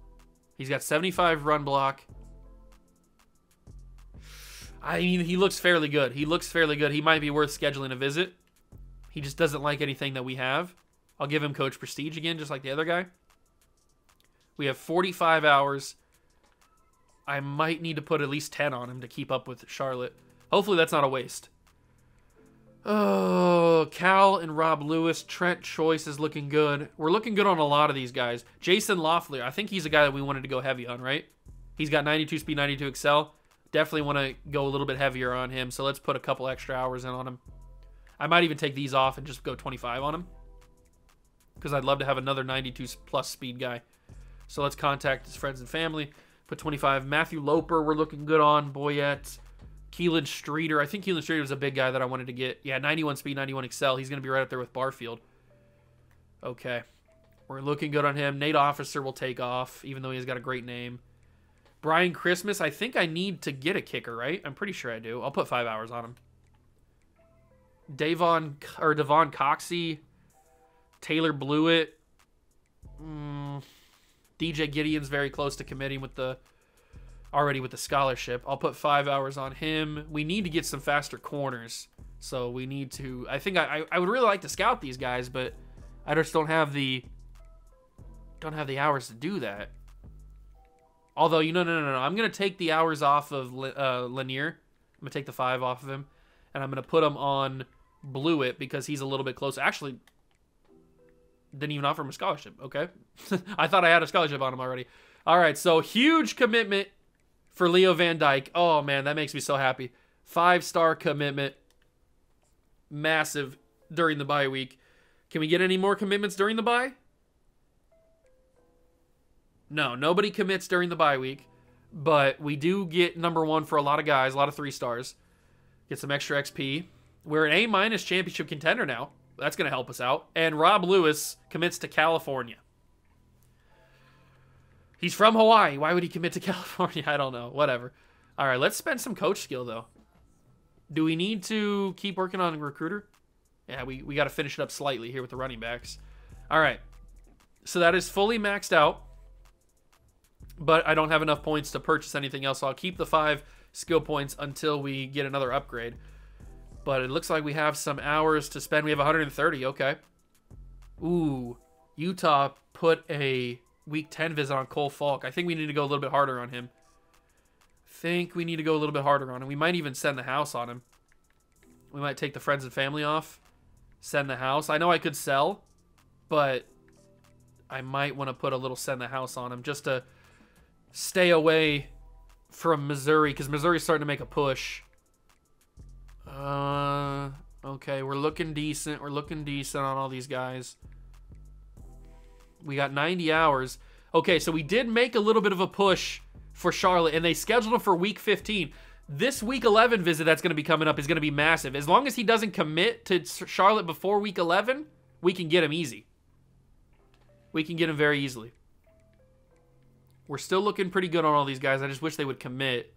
He's got 75 run block. I mean, he looks fairly good. He looks fairly good. He might be worth scheduling a visit. He just doesn't like anything that we have. I'll give him Coach Prestige again, just like the other guy. We have 45 hours. I might need to put at least 10 on him to keep up with Charlotte. Hopefully that's not a waste. Oh, Cal and Rob Lewis. Trent Choice is looking good. We're looking good on a lot of these guys. Jason Loeffler. I think he's a guy that we wanted to go heavy on, right? He's got 92 speed, 92 excel. Definitely want to go a little bit heavier on him, so let's put a couple extra hours in on him. I might even take these off and just go 25 on him, because I'd love to have another 92 plus speed guy. So let's contact his friends and family. Put 25. Matthew Loper, we're looking good on. Boyette. Keelan Streeter. I think Keelan Streeter was a big guy that I wanted to get. Yeah, 91 speed, 91 excel. He's going to be right up there with Barfield. Okay. We're looking good on him. Nate Officer will take off, even though he's got a great name. Brian Christmas. I think I need to get a kicker, right? I'm pretty sure I do. I'll put 5 hours on him. Devon Coxey. Taylor Blewett. DJ Gideon's very close to committing with the scholarship. I'll put 5 hours on him. We need to get some faster corners. So we need to... I think I would really like to scout these guys, but I just don't have the hours to do that. Although, no. I'm going to take the hours off of Lanier. I'm going to take the 5 off of him. And I'm going to put him on Blewett because he's a little bit closer. Actually, didn't even offer him a scholarship. Okay. I thought I had a scholarship on him already. All right, so huge commitment for Leo Van Dyke. Oh, man, that makes me so happy. 5-star commitment. Massive during the bye week. Can we get any more commitments during the bye? No, nobody commits during the bye week. But we do get number 1 for a lot of guys, a lot of 3-stars. Get some extra XP. We're an A- championship contender now. That's going to help us out. And Rob Lewis commits to California. He's from Hawaii. Why would he commit to California? I don't know. Whatever. All right, let's spend some coach skill, though. Do we need to keep working on recruiter? Yeah, we got to finish it up slightly here with the running backs. All right. So that is fully maxed out. But I don't have enough points to purchase anything else, so I'll keep the 5 skill points until we get another upgrade. But it looks like we have some hours to spend. We have 130. Okay. Ooh. Utah put a Week 10 visit on Cole Falk. I think we need to go a little bit harder on him. We might even send the house on him. We might take the friends and family off. Send the house. I know I could sell, but I might want to put a little send the house on him just to stay away from Missouri, because Missouri's starting to make a push. Okay, we're looking decent. We're looking decent on all these guys. We got 90 hours. Okay, so we did make a little bit of a push for Charlotte, and they scheduled him for Week 15. This Week 11 visit that's going to be coming up is going to be massive. As long as he doesn't commit to Charlotte before Week 11, we can get him easy. We can get him very easily. We're still looking pretty good on all these guys. I just wish they would commit.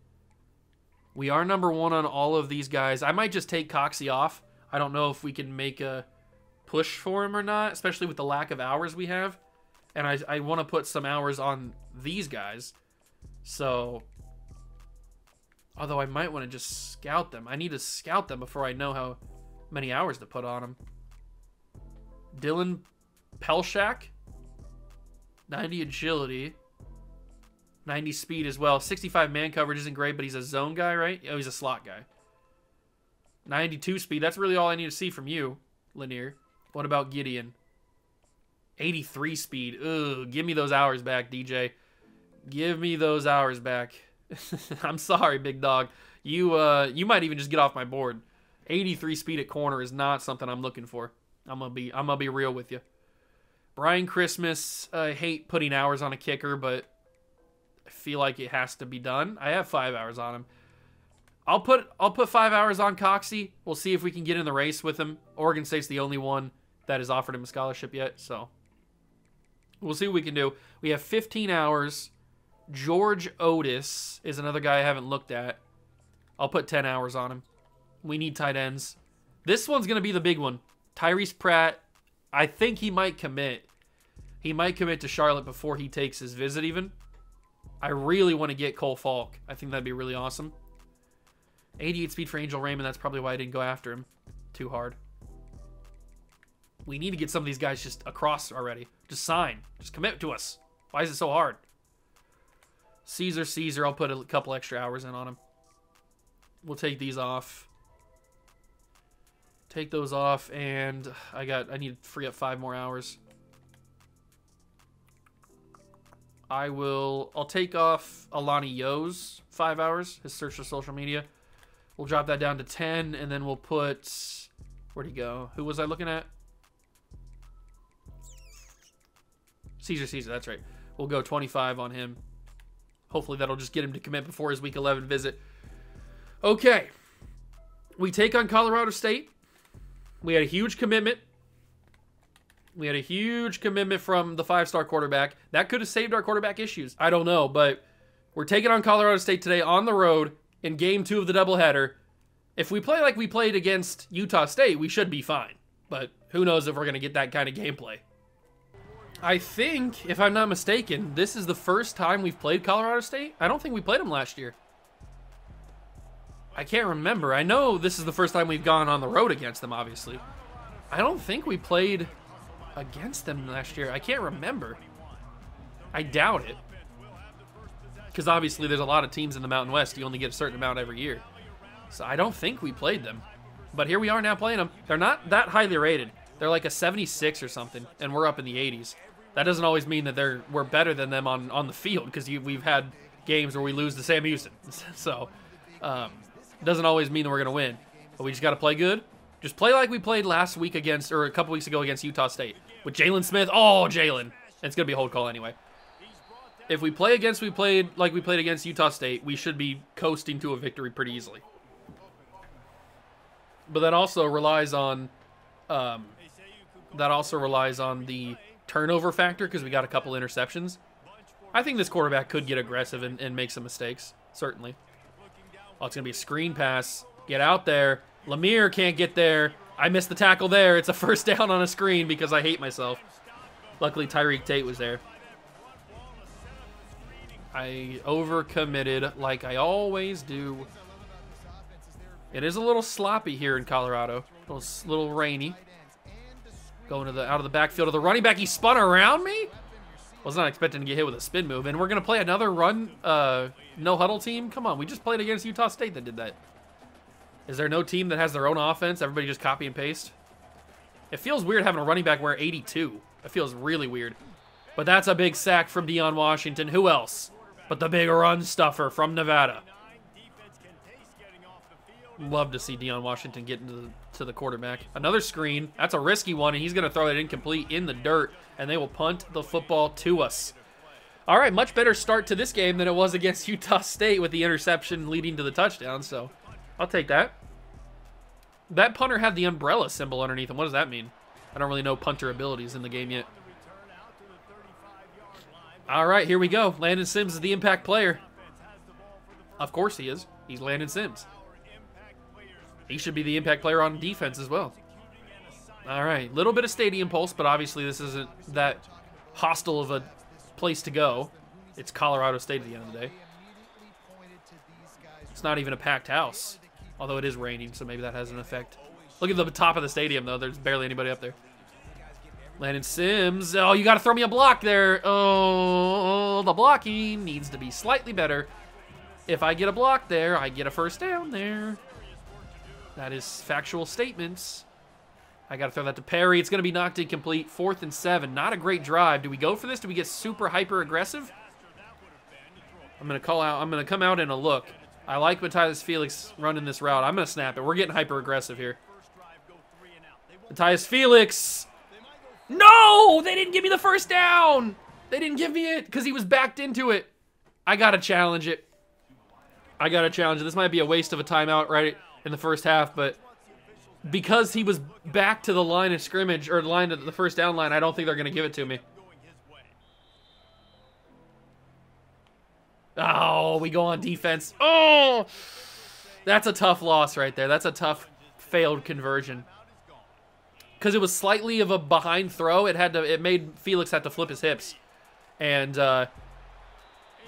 We are number 1 on all of these guys. I might just take Coxey off. I don't know if we can make a push for him or not, especially with the lack of hours we have. And I want to put some hours on these guys. So, although I might want to just scout them. I need to scout them before I know how many hours to put on them. Dylan Pelshak. 90 agility. 90 speed as well. 65 man coverage isn't great, but he's a zone guy, right? Oh, he's a slot guy. 92 speed. That's really all I need to see from you, Lanier. What about Gideon? 83 speed. Ugh, give me those hours back, DJ. Give me those hours back. I'm sorry, big dog. You might even just get off my board. 83 speed at corner is not something I'm looking for. I'm gonna be real with you. Brian Christmas. I hate putting hours on a kicker, but I feel like it has to be done. I have 5 hours on him. I'll put 5 hours on Coxey. We'll see if we can get in the race with him. Oregon State's the only one that has offered him a scholarship yet, so we'll see what we can do. We have 15 hours. George Otis is another guy I haven't looked at. I'll put 10 hours on him. We need tight ends. This one's going to be the big one. Tyrese Pratt, I think he might commit. He might commit to Charlotte before he takes his visit even. I really want to get Cole Falk. I think that'd be really awesome. 88 speed for Angel Raymond. That's probably why I didn't go after him too hard. We need to get some of these guys just across already. Just sign. Just commit to us. Why is it so hard? Caesar. I'll put a couple extra hours in on him. We'll take these off. Take those off, and I need to free up 5 more hours. I'll take off Alani Yo's 5 hours, his search for social media. We'll drop that down to 10, and then we'll put, where'd he go? Who was I looking at? Caesar, that's right. We'll go 25 on him. Hopefully that'll just get him to commit before his week 11 visit. Okay. We take on Colorado State. We had a huge commitment. We had a huge commitment from the 5-star quarterback. That could have saved our quarterback issues. I don't know, but we're taking on Colorado State today on the road in game 2 of the doubleheader. If we play like we played against Utah State, we should be fine. But who knows if we're going to get that kind of gameplay. I think, if I'm not mistaken, this is the first time we've played Colorado State. I don't think we played them last year. I can't remember. I know this is the first time we've gone on the road against them, obviously. I don't think we played against them last year. I can't remember. I doubt it. Because obviously there's a lot of teams in the Mountain West. You only get a certain amount every year. So I don't think we played them. But here we are now playing them. They're not that highly rated. They're like a 76 or something, and we're up in the 80s. That doesn't always mean that we're better than them on the field, because we've had games where we lose to Sam Houston. So it doesn't always mean that we're going to win. But we just got to play good. Just play like we played last week against, or a couple weeks ago against Utah State. With Jalen Smith. Oh, Jalen. It's going to be a hold call anyway. If we play like we played against Utah State, we should be coasting to a victory pretty easily. But that also relies on the turnover factor, because we got a couple interceptions. I think this quarterback could get aggressive and make some mistakes, certainly. Oh, it's going to be a screen pass. Get out there. Lemire can't get there. I missed the tackle there. It's a first down on a screen because I hate myself. Luckily, Tyreek Tate was there. I overcommitted like I always do. It is a little sloppy here in Colorado. A little rainy. Going out of the backfield of the running back. He spun around me? Was not expecting to get hit with a spin move. And we're going to play another run, no huddle team? Come on, we just played against Utah State that did that. Is there no team that has their own offense? Everybody just copy and paste? It feels weird having a running back wear 82. It feels really weird. But that's a big sack from Deion Washington. Who else but the big run stuffer from Nevada? Love to see Deion Washington get to the quarterback. Another screen. That's a risky one, and he's going to throw it incomplete in the dirt, and they will punt the football to us. All right, much better start to this game than it was against Utah State with the interception leading to the touchdown, so I'll take that. That punter had the umbrella symbol underneath him. What does that mean? I don't really know punter abilities in the game yet. All right, here we go. Landon Sims is the impact player. Of course he is. He's Landon Sims. He should be the impact player on defense as well. All right, little bit of stadium pulse, but obviously this isn't that hostile of a place to go. It's Colorado State at the end of the day. It's not even a packed house, although it is raining, so maybe that has an effect. Look at the top of the stadium, though. There's barely anybody up there. Landon Sims. Oh, you got to throw me a block there. Oh, the blocking needs to be slightly better. If I get a block there, I get a first down there. That is factual statements. I got to throw that to Perry. It's going to be knocked incomplete. 4th and 7. Not a great drive. Do we go for this? Do we get super hyper aggressive? I'm going to come out in a look. I like Matthias Felix running this route. I'm going to snap it. We're getting hyper aggressive here. Matthias Felix. No! They didn't give me the first down. They didn't give me it because he was backed into it. I got to challenge it. This might be a waste of a timeout right in the first half, but because he was back to the line of scrimmage, or the first down line, I don't think they're going to give it to me. Oh, we go on defense. Oh! That's a tough loss right there. That's a tough failed conversion. because it was slightly of a behind throw, it made Felix have to flip his hips and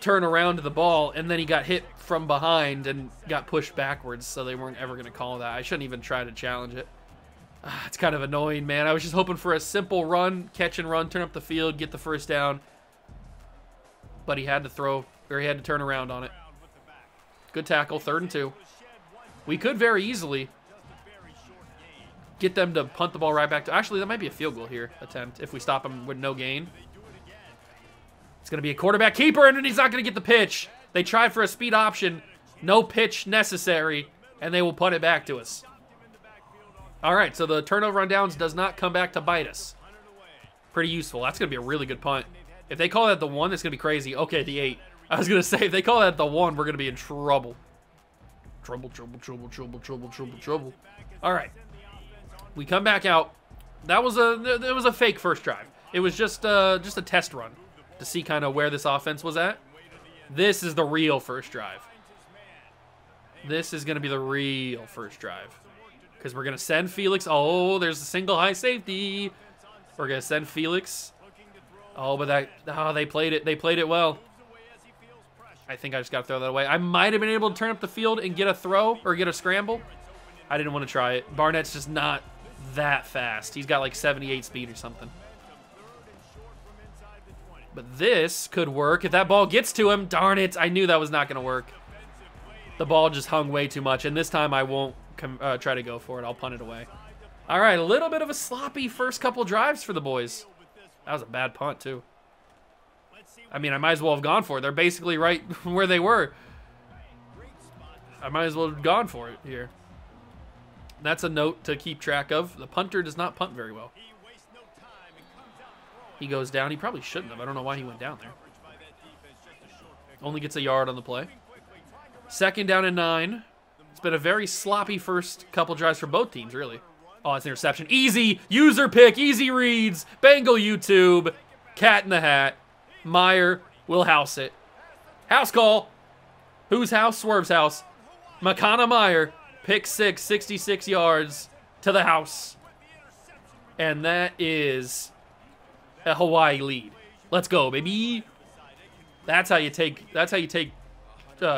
turn around to the ball, and then he got hit from behind and got pushed backwards, so they weren't ever going to call that. I shouldn't even try to challenge it. It's kind of annoying, man. I was just hoping for a simple run, catch and run, turn up the field, get the first down. But he had to throw, or he had to turn around on it. Good tackle, 3rd and 2. We could very easily get them to punt the ball right back to... Actually, that might be a field goal here attempt if we stop him with no gain. It's going to be a quarterback keeper, and he's not going to get the pitch. They tried for a speed option. No pitch necessary, and they will punt it back to us. All right, so the turnover on downs does not come back to bite us. Pretty useful. That's going to be a really good punt. If they call that the 1, that's going to be crazy. Okay, the 8. I was going to say, if they call that the 1, we're going to be in trouble. Trouble. All right. We come back out. That was a fake first drive. It was just a test run to see kind of where this offense was at. This is the real first drive. This is going to be the real first drive. Because we're going to send Felix. Oh, there's a single high safety. We're going to send Felix. Oh, but they played it. They played it well. I think I just got to throw that away. I might have been able to turn up the field and get a throw or get a scramble. I didn't want to try it. Barnett's just not that fast. He's got like 78 speed or something. But this could work if that ball gets to him. Darn it. I knew that was not going to work. The ball just hung way too much, and this time I won't try to go for it. I'll punt it away. All right, a little bit of a sloppy first couple drives for the boys. That was a bad punt, too. I mean, I might as well have gone for it. They're basically right where they were. I might as well have gone for it here. That's a note to keep track of. The punter does not punt very well. He goes down. He probably shouldn't have. I don't know why he went down there. Only gets a yard on the play. 2nd down and 9. It's been a very sloppy first couple drives for both teams, really. Oh, it's an interception. Easy. User pick. Easy reads. Bengal YouTube. Cat in the hat. Meyer will house it. House call. Whose house? Swerve's house. Makana Meyer. Pick 6. 66 yards to the house. And that is a Hawaii lead. Let's go, baby. That's how you take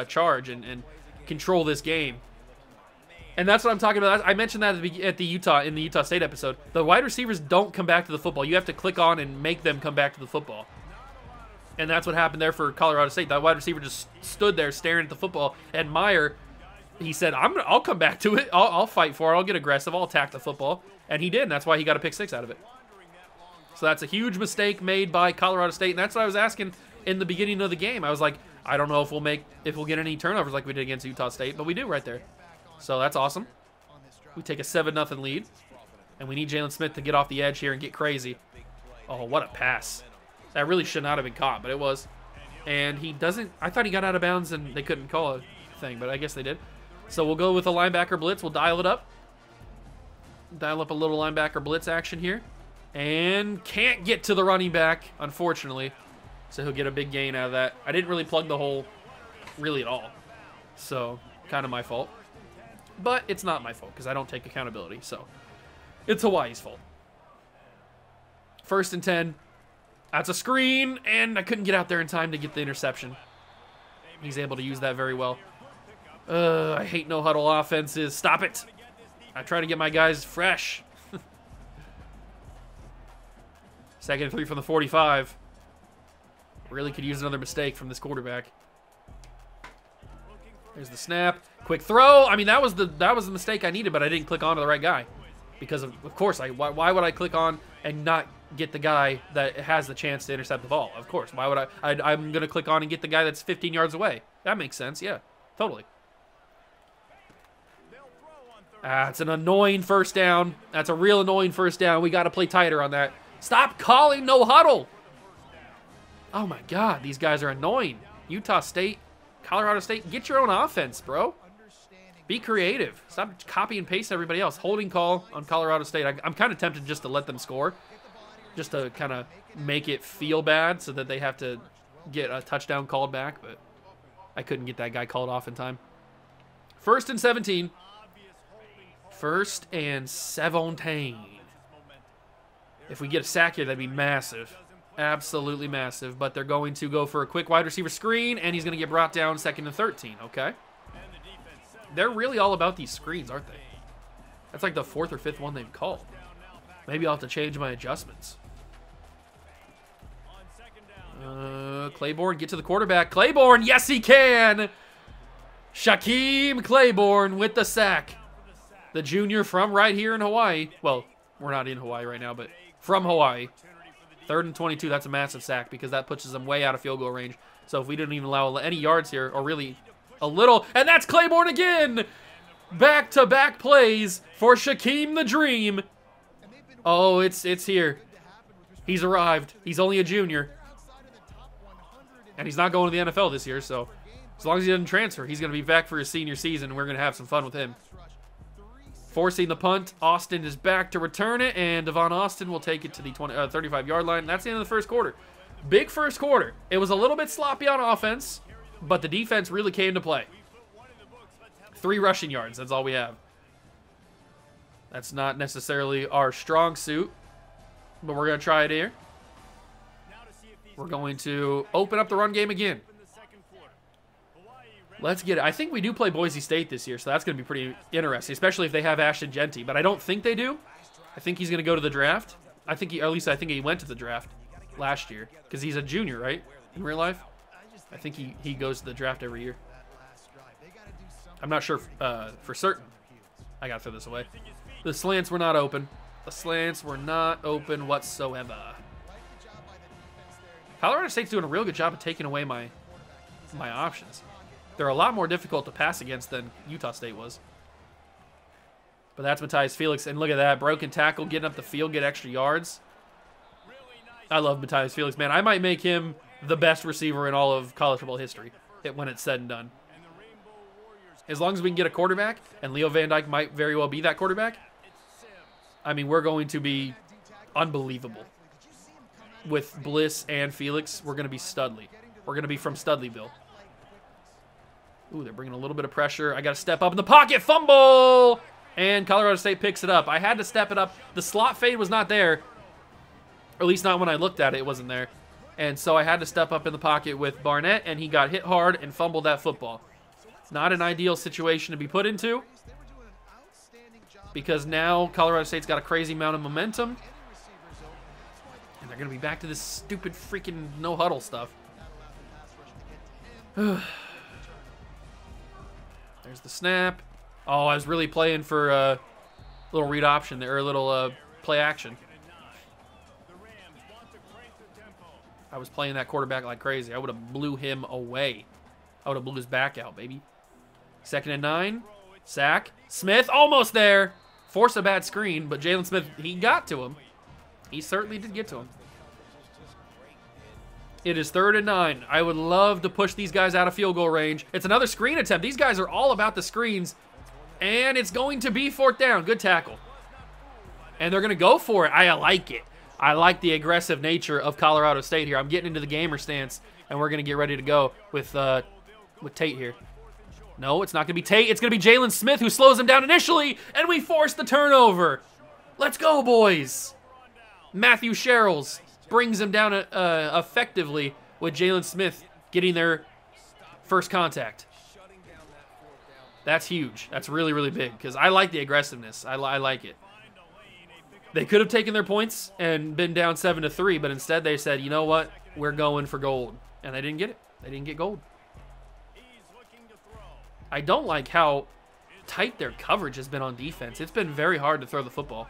charge and control this game. And that's what I'm talking about. I mentioned that in the Utah State episode. The wide receivers don't come back to the football. You have to click on and make them come back to the football. And that's what happened there for Colorado State. That wide receiver just stood there staring at the football. And Meyer, he said, I'll come back to it. I'll fight for it. I'll get aggressive. I'll attack the football. And he did. And that's why he got a pick 6 out of it. So that's a huge mistake made by Colorado State. And that's what I was asking in the beginning of the game. I was like, I don't know if we'll get any turnovers like we did against Utah State, but we do right there. So that's awesome. We take a 7-0 lead, and we need Jalen Smith to get off the edge here and get crazy. Oh, what a pass. That really should not have been caught, but it was. And he doesn't... I thought he got out of bounds and they couldn't call a thing, but I guess they did. So we'll go with a linebacker blitz. We'll dial it up. Dial up a little linebacker blitz action here. And can't get to the running back, unfortunately. So he'll get a big gain out of that. I didn't really plug the hole really at all. So, kind of my fault. But it's not my fault because I don't take accountability. So, it's Hawaii's fault. 1st and 10. That's a screen, and I couldn't get out there in time to get the interception. He's able to use that very well. I hate no-huddle offenses. Stop it. I try to get my guys fresh. 2nd and 3 from the 45. Really could use another mistake from this quarterback. There's the snap. Quick throw. I mean, that was the mistake I needed, but I didn't click on to the right guy. Because, of course, why would I click on and not get the guy that has the chance to intercept the ball? Of course. Why would I'm going to click on and get the guy that's 15 yards away. That makes sense. Yeah, totally. It's an annoying first down. That's a real annoying first down. We got to play tighter on that. Stop calling no huddle. Oh, my God. These guys are annoying. Utah State, Colorado State, get your own offense, bro. Be creative. Stop copy and paste everybody else. Holding call on Colorado State. I'm kind of tempted just to let them score. Just to kind of make it feel bad so that they have to get a touchdown called back. But I couldn't get that guy called off in time. 1st and 17. 1st and 17. If we get a sack here, that'd be massive. Absolutely massive. But they're going to go for a quick wide receiver screen, and he's going to get brought down 2nd and 13. Okay. They're really all about these screens, aren't they? That's like the 4th or 5th one they've called. Maybe I'll have to change my adjustments. Claiborne, get to the quarterback. Claiborne, yes he can! Shaquem Claiborne with the sack. The junior from right here in Hawaii. Well, we're not in Hawaii right now, but from Hawaii. 3rd and 22, that's a massive sack because that pushes them way out of field goal range. So if we didn't even allow any yards here, or really a little, and that's Claiborne again! Back-to-back plays for Shaquem the Dream. Oh, it's here. He's arrived. He's only a junior. And he's not going to the NFL this year, so as long as he doesn't transfer, he's going to be back for his senior season, and we're going to have some fun with him. Forcing the punt. Austin is back to return it, and Devon Austin will take it to the 35-yard line. That's the end of the first quarter. Big first quarter. It was a little bit sloppy on offense, but the defense really came to play. 3 rushing yards. That's all we have. That's not necessarily our strong suit, but we're going to try it here. We're going to open up the run game again. Let's get it. I think we do play Boise State this year, so that's going to be pretty interesting, especially if they have Ashton Genty. But I don't think they do. I think he's going to go to the draft. I think he went to the draft last year because he's a junior, right? In real life, I think he goes to the draft every year. I'm not sure for certain. I got to throw this away. The slants were not open. The slants were not open whatsoever. Colorado State's doing a real good job of taking away my options. They're a lot more difficult to pass against than Utah State was. But that's Matthias Felix, and look at that. Broken tackle, getting up the field, get extra yards. I love Matthias Felix, man. I might make him the best receiver in all of college football history when it's said and done. As long as we can get a quarterback, and Leo Van Dyke might very well be that quarterback, I mean, we're going to be unbelievable. With Bliss and Felix, we're going to be Studley. We're going to be from Studleyville. Ooh, they're bringing a little bit of pressure. I got to step up in the pocket. Fumble! And Colorado State picks it up. I had to step it up. The slot fade was not there. Or at least not when I looked at it. It wasn't there. And so I had to step up in the pocket with Barnett, and he got hit hard and fumbled that football. Not an ideal situation to be put into, because now Colorado State's got a crazy amount of momentum. And they're going to be back to this stupid freaking no-huddle stuff. There's the snap. Oh, I was really playing for a little read option there, or a little play action. I was playing that quarterback like crazy. I would have blew him away. I would have blew his back out, baby. 2nd and 9. Sack. Smith, almost there. Forced a bad screen, but Jalen Smith, he got to him. He certainly did get to him. It is 3rd and 9. I would love to push these guys out of field goal range. It's another screen attempt. These guys are all about the screens. And it's going to be 4th down. Good tackle. And they're going to go for it. I like it. I like the aggressive nature of Colorado State here. I'm getting into the gamer stance, and we're going to get ready to go with Tate here. No, it's not going to be Tate. It's going to be Jalen Smith who slows him down initially, and we force the turnover. Let's go, boys. Matthew Sherrills brings him down effectively with Jalen Smith getting their first contact. That's huge. That's really, really big because I like the aggressiveness. I like it. They could have taken their points and been down 7-3, but instead they said, you know what? We're going for gold. And they didn't get it. They didn't get gold. I don't like how tight their coverage has been on defense. It's been very hard to throw the football.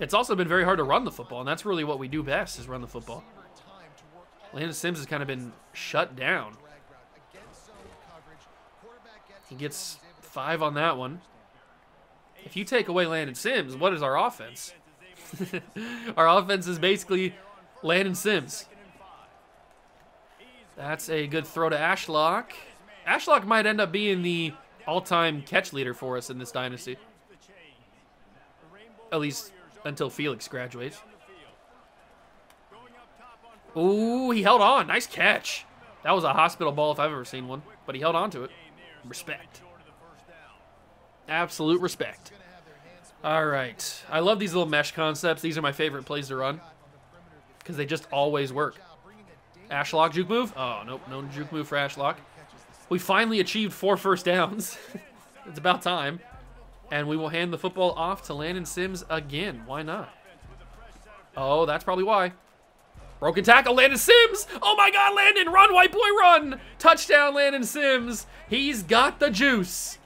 It's also been very hard to run the football, and that's really what we do best is run the football. Landon Sims has kind of been shut down. He gets 5 on that one. If you take away Landon Sims, what is our offense? Our offense is basically Landon Sims. That's a good throw to Ashlock. Ashlock might end up being the all-time catch leader for us in this dynasty. At least until Felix graduates. Ooh, he held on. Nice catch. That was a hospital ball if I've ever seen one, but he held on to it. Respect. Absolute respect. All right. I love these little mesh concepts. These are my favorite plays to run because they just always work. Ashlock juke move? Oh, nope. No juke move for Ashlock. We finally achieved 4 first downs. It's about time. And we will hand the football off to Landon Sims again. Why not? Oh, that's probably why. Broken tackle, Landon Sims. Oh my God, Landon, run, white boy, run. Touchdown, Landon Sims. He's got the juice.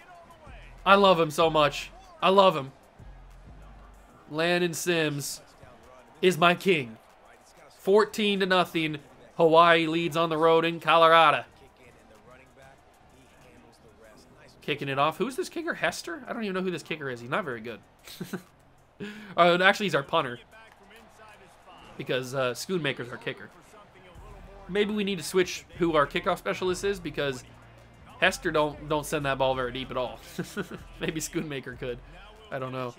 I love him so much. I love him. Landon Sims is my king. 14-0. Hawaii leads on the road in Colorado. Kicking it off. Who's this kicker? Hester? I don't even know who this kicker is. He's not very good. Actually, he's our punter. Because Schoonmaker's our kicker. Maybe we need to switch who our kickoff specialist is because Hester don't send that ball very deep at all. Maybe Schoonmaker could. I don't know.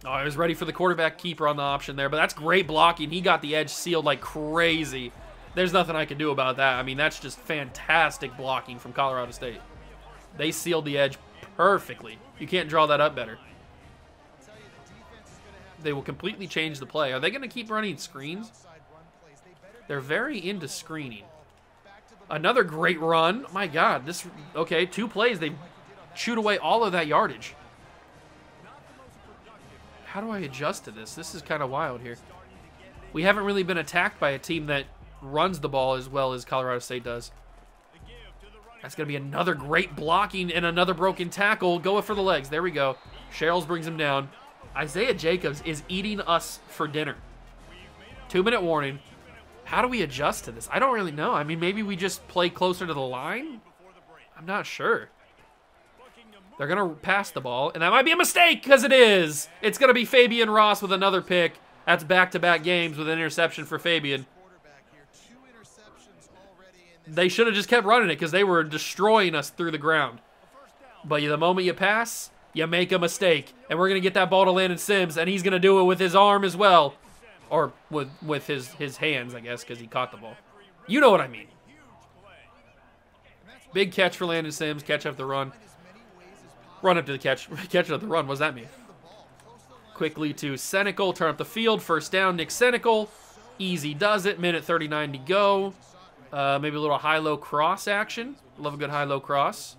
Oh, I was ready for the quarterback keeper on the option there, but that's great blocking. He got the edge sealed like crazy. There's nothing I can do about that. I mean, that's just fantastic blocking from Colorado State. They sealed the edge perfectly. You can't draw that up better. They will completely change the play. Are they going to keep running screens? They're very into screening. Another great run. My God, this, okay, 2 plays. They shoot away all of that yardage. How do I adjust to this? This is kind of wild here. We haven't really been attacked by a team that runs the ball as well as Colorado State does. That's going to be another great blocking and another broken tackle. Go for the legs. There we go. Sherrills brings him down. Isaiah Jacobs is eating us for dinner. 2-minute warning. How do we adjust to this? I don't really know. I mean, maybe we just play closer to the line? I'm not sure. They're going to pass the ball, and that might be a mistake because it is. It's going to be Fabian Ross with another pick. That's back-to-back games with an interception for Fabian. They should have just kept running it because they were destroying us through the ground. But the moment you pass, you make a mistake. And we're going to get that ball to Landon Sims, and he's going to do it with his arm as well. Or with his hands, I guess, because he caught the ball. You know what I mean. Big catch for Landon Sims. Catch up the run. Run up to the catch. Catch up the run. What does that mean? Quickly to Senecal. Turn up the field. First down, Nick Senecal. Easy does it. Minute 39 to go. Maybe a little high-low cross action. Love a good high-low cross.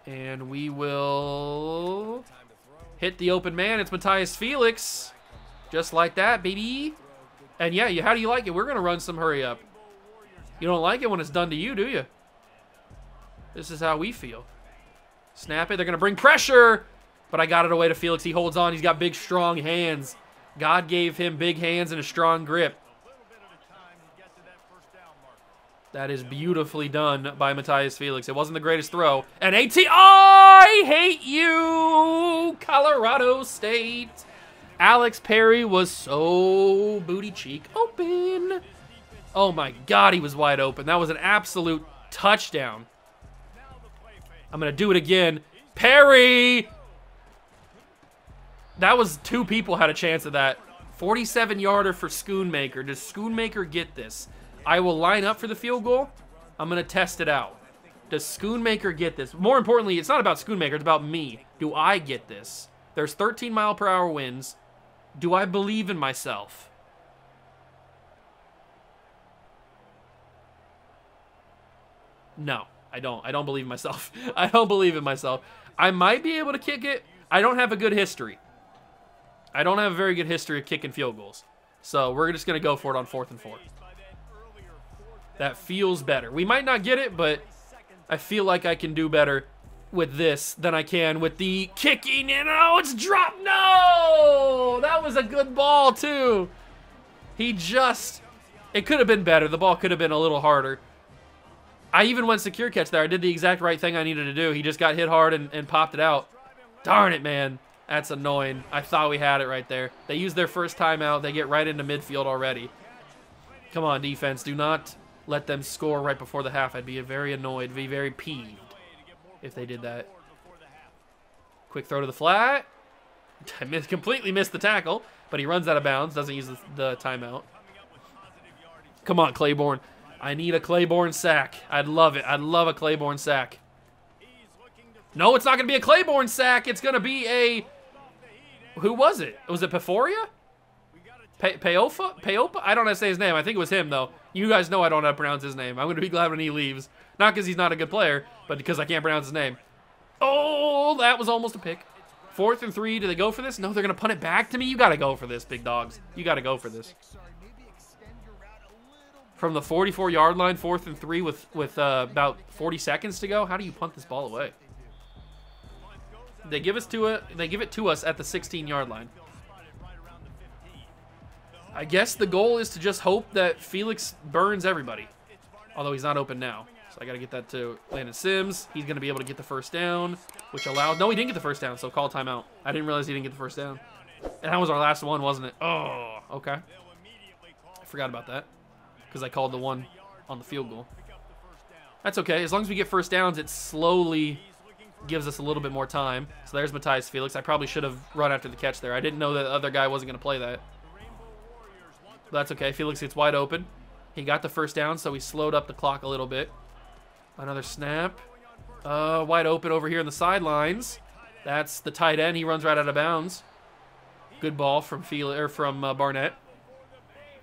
And we will hit the open man. It's Matthias Felix. Just like that, baby. And yeah, how do you like it? We're going to run some hurry up. You don't like it when it's done to you, do you? This is how we feel. Snap it. They're going to bring pressure. But I got it away to Felix. He holds on. He's got big, strong hands. God gave him big hands and a strong grip. That is beautifully done by Matthias Felix. It wasn't the greatest throw. And I hate you, Colorado State. Alex Perry was so booty cheek open. Oh my God, he was wide open. That was an absolute touchdown. I'm going to do it again. Perry! That was 2 people had a chance of that. 47-yarder for Schoonmaker. Does Schoonmaker get this? I will line up for the field goal. I'm going to test it out. Does Schoonmaker get this? More importantly, it's not about Schoonmaker. It's about me. Do I get this? There's 13-mile-per-hour winds. Do I believe in myself? No, I don't. I don't believe in myself. I don't believe in myself. I might be able to kick it. I don't have a good history. I don't have a very good history of kicking field goals. So we're just going to go for it on 4th and 4. That feels better. We might not get it, but I feel like I can do better with this than I can with the kicking. And oh, it's dropped. No! That was a good ball, too. It could have been better. The ball could have been a little harder. I even went secure catch there. I did the exact right thing I needed to do. He just got hit hard and popped it out. Darn it, man. That's annoying. I thought we had it right there. They used their first timeout. They get right into midfield already. Come on, defense. Do not let them score right before the half. I'd be very annoyed, be very peeved if they did that. Quick throw to the flat. I completely missed the tackle, but he runs out of bounds, doesn't use the timeout. Come on, Claiborne. I need a Claiborne sack. I'd love it. I'd love a Claiborne sack. No, it's not going to be a Claiborne sack. It's going to be a... Who was it? Was it Peforia? Peopa? I don't know how to say his name. I think it was him, though. You guys know I don't know how to pronounce his name. I'm going to be glad when he leaves. Not because he's not a good player, but because I can't pronounce his name. Oh, that was almost a pick. 4th and 3. Do they go for this? No, they're going to punt it back to me. You got to go for this, big dogs. You got to go for this. From the 44-yard line, 4th and 3 with about 40 seconds to go. How do you punt this ball away? They give it to us at the 16-yard line. I guess the goal is to just hope that Felix burns everybody. Although he's not open now. So I got to get that to Landon Sims. He's going to be able to get the first down, which allows... No, he didn't get the first down, so call timeout. I didn't realize he didn't get the first down. And that was our last one, wasn't it? Oh, okay. I forgot about that because I called the one on the field goal. That's okay. As long as we get first downs, it slowly gives us a little bit more time. So there's Matthias Felix. I probably should have run after the catch there. I didn't know that the other guy wasn't going to play that. But that's okay. Felix gets wide open. He got the first down, so he slowed up the clock a little bit. Another snap. Wide open over here in the sidelines. That's the tight end. He runs right out of bounds. Good ball from Barnett.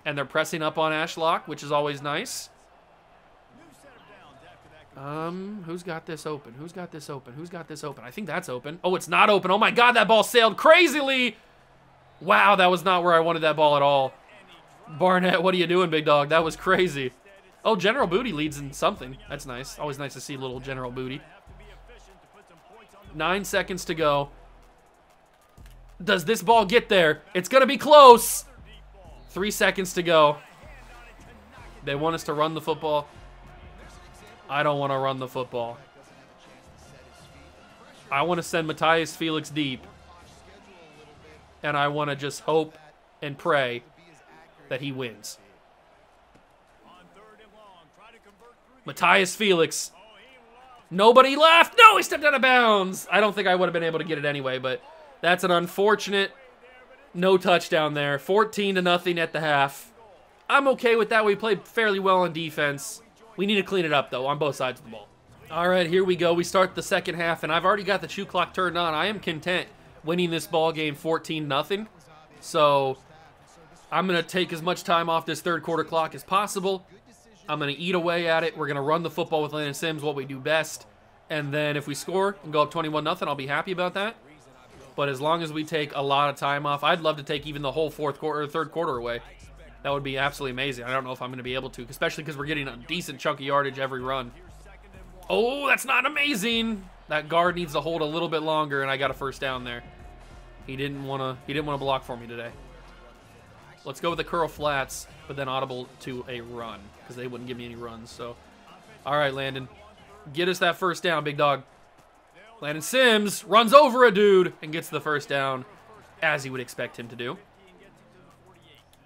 And they're pressing up on Ashlock, which is always nice. Who's got this open? Who's got this open? Who's got this open? I think that's open. Oh, it's not open. Oh my God, that ball sailed crazily. Wow, that was not where I wanted that ball at all. Barnett, what are you doing, big dog? That was crazy. Oh, General Booty leads in something. That's nice. Always nice to see little General Booty. 9 seconds to go. Does this ball get there? It's going to be close. 3 seconds to go. They want us to run the football. I don't want to run the football. I want to send Matthias Felix deep. And I want to just hope and pray that he wins. Matthias Felix. Nobody left. No, he stepped out of bounds. I don't think I would have been able to get it anyway, but that's an unfortunate no touchdown there. 14-0 at the half. I'm okay with that. We played fairly well on defense. We need to clean it up, though, on both sides of the ball. All right, here we go. We start the second half, and I've already got the shoe clock turned on. I am content winning this ball game 14-0. So I'm going to take as much time off this third quarter clock as possible. I'm going to eat away at it. We're going to run the football with Landon Sims, what we do best. And then if we score and go up 21-0, I'll be happy about that. But as long as we take a lot of time off, I'd love to take even the whole third quarter away. That would be absolutely amazing. I don't know if I'm going to be able to, especially because we're getting a decent chunk of yardage every run. Oh, that's not amazing. That guard needs to hold a little bit longer, and I got a first down there. He didn't want to block for me today. Let's go with the curl flats, but then audible to a run because they wouldn't give me any runs. So, all right, Landon, get us that first down, big dog. Landon Sims runs over a dude and gets the first down, as he would expect him to do.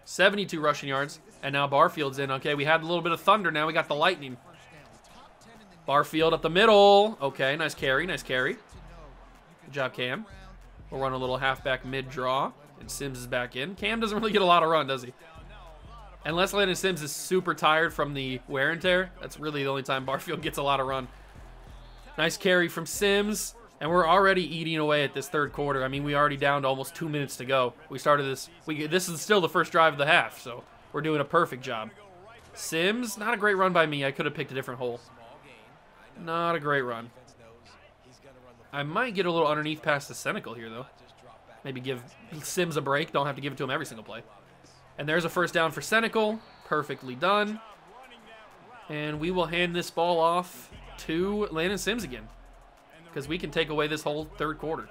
72 rushing yards, and now Barfield's in. Okay, we had a little bit of thunder. Now we got the lightning. Barfield up the middle. Okay, nice carry, nice carry. Good job, Cam. We'll run a little halfback mid-draw, and Sims is back in. Cam doesn't really get a lot of run, does he? Unless Landon Sims is super tired from the wear and tear, that's really the only time Barfield gets a lot of run. Nice carry from Sims, and we're already eating away at this third quarter. I mean, we already down to almost 2 minutes to go. We started this. This is still the first drive of the half, so we're doing a perfect job. Sims, not a great run by me. I could have picked a different hole. Not a great run. I might get a little underneath past the Senecal here, though. Maybe give Sims a break. Don't have to give it to him every single play. And there's a first down for Senecal. Perfectly done. And we will hand this ball off to Landon Sims again, because we can take away this whole third quarter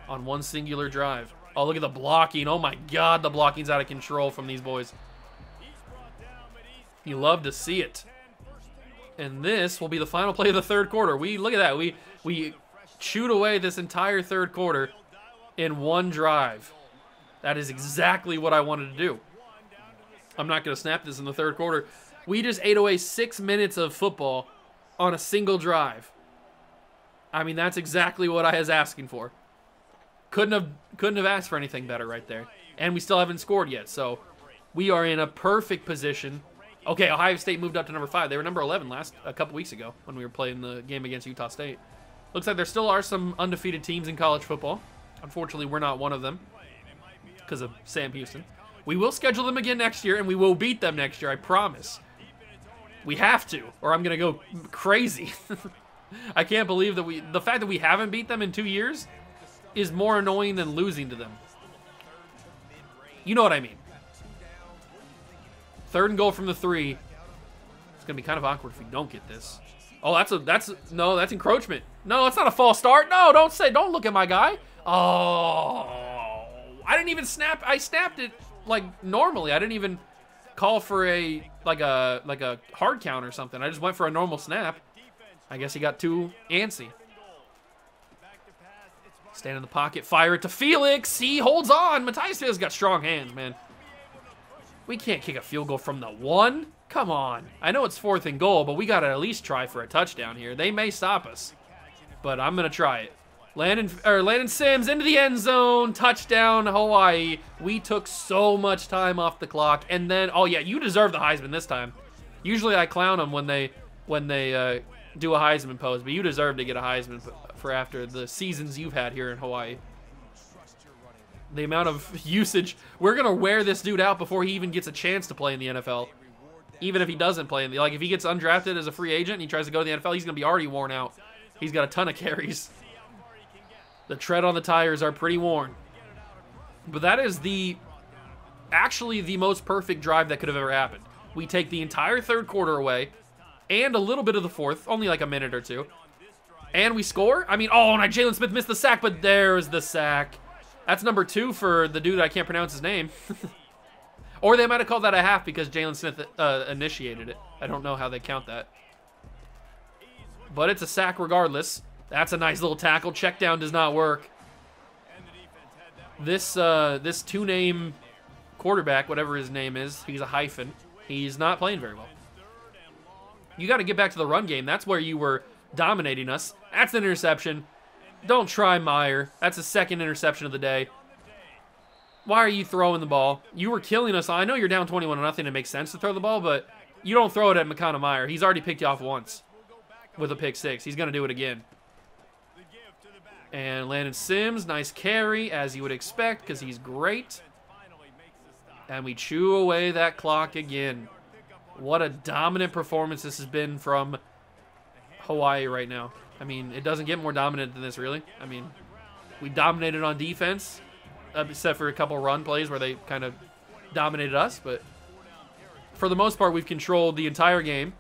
on one singular drive. Oh, look at the blocking. Oh, my God, the blocking's out of control from these boys. You love to see it. And this will be the final play of the third quarter. Look at that. We chewed away this entire third quarter in one drive. That is exactly what I wanted to do. I'm not going to snap this in the third quarter. We just ate away 6 minutes of football on a single drive. I mean, that's exactly what I was asking for. Couldn't have asked for anything better right there. And we still haven't scored yet, so we are in a perfect position. Okay, Ohio State moved up to number 5. They were number 11 a couple weeks ago when we were playing the game against Utah State. Looks like there still are some undefeated teams in college football. Unfortunately, we're not one of them because of Sam Houston. We will schedule them again next year, and we will beat them next year, I promise. We have to, or I'm going to go crazy. I can't believe that the fact that we haven't beat them in 2 years is more annoying than losing to them. You know what I mean. 3rd and goal from the 3. It's going to be kind of awkward if we don't get this. Oh, that's encroachment. No, that's not a false start. No, don't look at my guy. Oh, I didn't even snap. I snapped it like normally. I didn't even call for a hard count or something. I just went for a normal snap. I guess he got too antsy. Stand in the pocket, fire it to Felix. He holds on. Matthias Felix got strong hands, man. We can't kick a field goal from the 1. Come on. I know it's 4th and goal, but we got to at least try for a touchdown here. They may stop us, but I'm going to try it. Landon Sims into the end zone. Touchdown, Hawaii. We took so much time off the clock. And then, oh yeah, you deserve the Heisman this time. Usually I clown them when they do a Heisman pose, but you deserve to get a Heisman for after the seasons you've had here in Hawaii. The amount of usage. We're going to wear this dude out before he even gets a chance to play in the NFL. Even if he doesn't play in the, like if he gets undrafted as a free agent and he tries to go to the NFL, he's going to be already worn out. He's got a ton of carries. The tread on the tires are pretty worn. But that is actually the most perfect drive that could have ever happened. We take the entire 3rd quarter away and a little bit of the 4th, only like a minute or 2. And we score. I mean, oh, and Jalen Smith missed the sack, but there's the sack. That's number 2 for the dude I can't pronounce his name. Or they might have called that a half because Jalen Smith initiated it. I don't know how they count that. But it's a sack regardless. That's a nice little tackle. Check down does not work. This 2-name quarterback, whatever his name is, he's a hyphen. He's not playing very well. You got to get back to the run game. That's where you were dominating us. That's an interception. Don't try Meyer. That's the 2nd interception of the day. Why are you throwing the ball? You were killing us. I know you're down 21-0. It makes sense to throw the ball, but you don't throw it at McConnell Meyer. He's already picked you off once with a pick 6. He's going to do it again. And Landon Sims, nice carry, as you would expect, because he's great. And we chew away that clock again. What a dominant performance this has been from Hawaii right now. I mean, it doesn't get more dominant than this, really. I mean, we dominated on defense, except for a couple run plays where they kind of dominated us. But for the most part, we've controlled the entire game.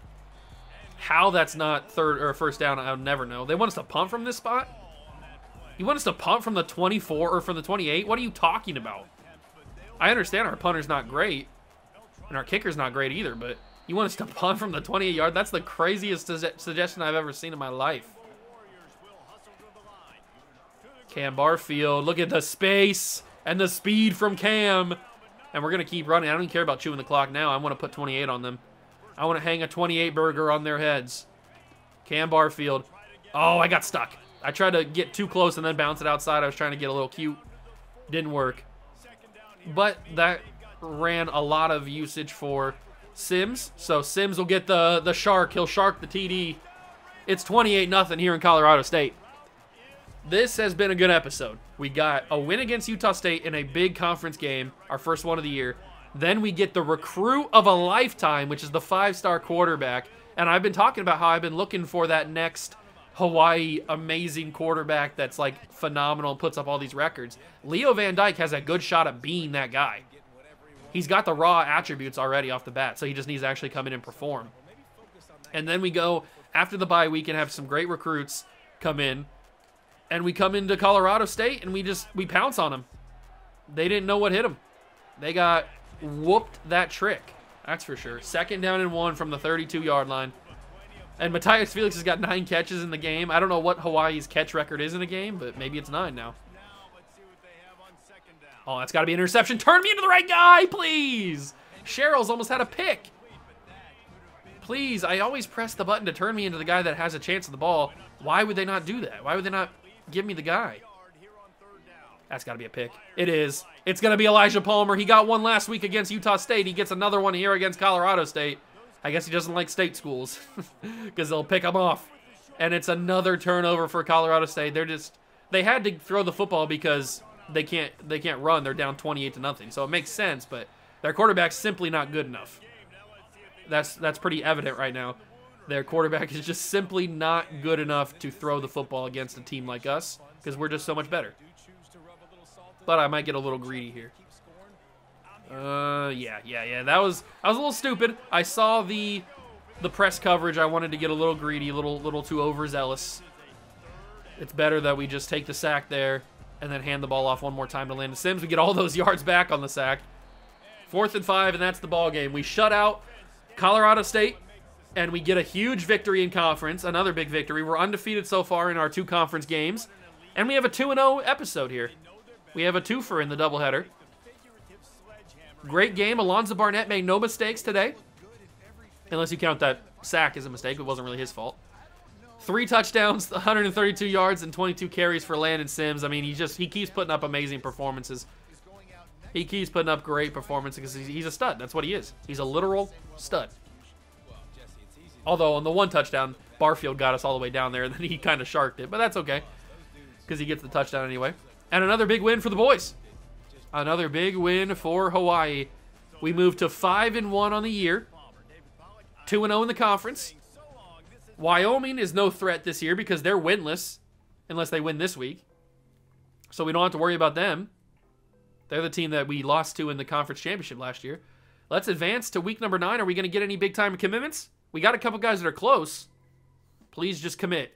How that's not 3rd or 1st down, I'll never know. They want us to punt from this spot? You want us to punt from the 24 or from the 28? What are you talking about? I understand our punter's not great, and our kicker's not great either, but you want us to punt from the 28-yard? That's the craziest suggestion I've ever seen in my life. Cam Barfield, look at the space and the speed from Cam. And we're going to keep running. I don't even care about chewing the clock now. I want to put 28 on them. I want to hang a 28 burger on their heads. Cam Barfield. Oh, I got stuck. I tried to get too close and then bounce it outside. I was trying to get a little cute. Didn't work. But that ran a lot of usage for Sims. So Sims will get the shark. He'll shark the TD. It's 28-0 here in Colorado State. This has been a good episode. We got a win against Utah State in a big conference game, our first one of the year. Then we get the recruit of a lifetime, which is the 5-star quarterback. And I've been talking about how I've been looking for that next Hawaii amazing quarterback that's like phenomenal and puts up all these records. Leo Van Dyke has a good shot at being that guy. He's got the raw attributes already off the bat, so he just needs to actually come in and perform. And then we go after the bye week and have some great recruits come in. And we come into Colorado State and we pounce on them. They didn't know what hit them. They got whooped that trick. That's for sure. 2nd down and 1 from the 32-yard line. And Matthias Felix has got 9 catches in the game. I don't know what Hawaii's catch record is in a game, but maybe it's 9 now. Oh, that's got to be an interception. Turn me into the right guy, please. Cheryl's almost had a pick. Please, I always press the button to turn me into the guy that has a chance at the ball. Why would they not do that? Why would they not give me the guy? That's got to be a pick. It is. It's going to be Elijah Palmer. He got one last week against Utah State. He gets another one here against Colorado State. I guess he doesn't like state schools because they'll pick him off. And it's another turnover for Colorado State. They had to throw the football because they can't run. They're down 28-0. So it makes sense, but their quarterback's simply not good enough. That's pretty evident right now. Their quarterback is just simply not good enough to throw the football against a team like us because we're just so much better. But I might get a little greedy here. Yeah. That was a little stupid. I saw the press coverage. I wanted to get a little greedy, a little too overzealous. It's better that we just take the sack there and then hand the ball off one more time to Landon Sims. We get all those yards back on the sack. 4th and 5, and that's the ball game. We shut out Colorado State, and we get a huge victory in conference, another big victory. We're undefeated so far in our 2 conference games, and we have a 2-0 episode here. We have a twofer in the doubleheader. Great game. Alonzo Barnett made no mistakes today, unless you count that sack as a mistake. It wasn't really his fault. 3 touchdowns, 132 yards, and 22 carries for Landon Sims. I mean, he keeps putting up amazing performances. He keeps putting up great performances because he's a stud. That's what he is. He's a literal stud. Although on the 1 touchdown, Barfield got us all the way down there, and then he kind of sharked it. But that's okay because he gets the touchdown anyway. And another big win for the boys. Another big win for Hawaii. We moved to 5-1 on the year. 2-0 in the conference. Wyoming is no threat this year because they're winless unless they win this week. So we don't have to worry about them. They're the team that we lost to in the conference championship last year. Let's advance to week number 9. Are we going to get any big-time commitments? We got a couple guys that are close. Please just commit.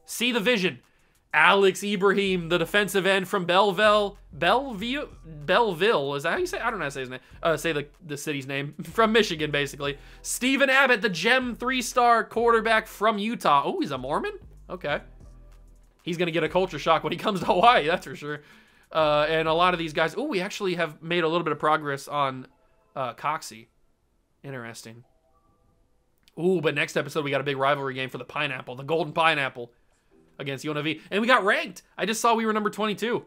See the vision. Alex Ibrahim, the defensive end from Belleville, is that how you say it? I don't know how to say his name. Say the city's name. From Michigan, basically. Stephen Abbott, the gem 3-star quarterback from Utah. Oh, he's a Mormon? Okay. He's going to get a culture shock when he comes to Hawaii, that's for sure. And a lot of these guys. Oh, we actually have made a little bit of progress on Coxie. Interesting. Ooh, but next episode we got a big rivalry game for the Pineapple, the Golden Pineapple, against UNLV. And we got ranked. I just saw we were number 22.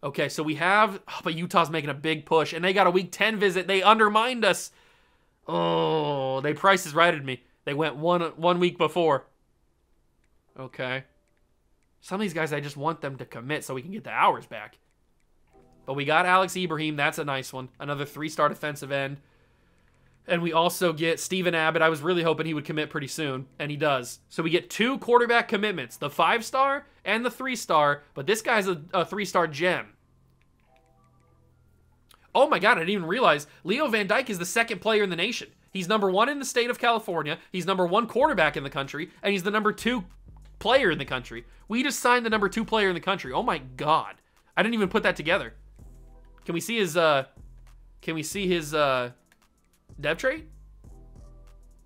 Okay, so we have... Oh, but Utah's making a big push. And they got a week 10 visit. They undermined us. Oh, they prices righted me. They went one week before. Okay. Some of these guys, I just want them to commit so we can get the hours back. But we got Alex Ibrahim. That's a nice one. Another 3-star defensive end. And we also get Stephen Abbott. I was really hoping he would commit pretty soon, and he does. So we get 2 quarterback commitments, the 5-star and the 3-star, but this guy's a 3-star gem. Oh my God, I didn't even realize Leo Van Dyke is the 2nd player in the nation. He's number 1 in the state of California. He's number 1 quarterback in the country, and he's the number 2 player in the country. We just signed the number 2 player in the country. Oh my God. I didn't even put that together. Can we see his dev trait?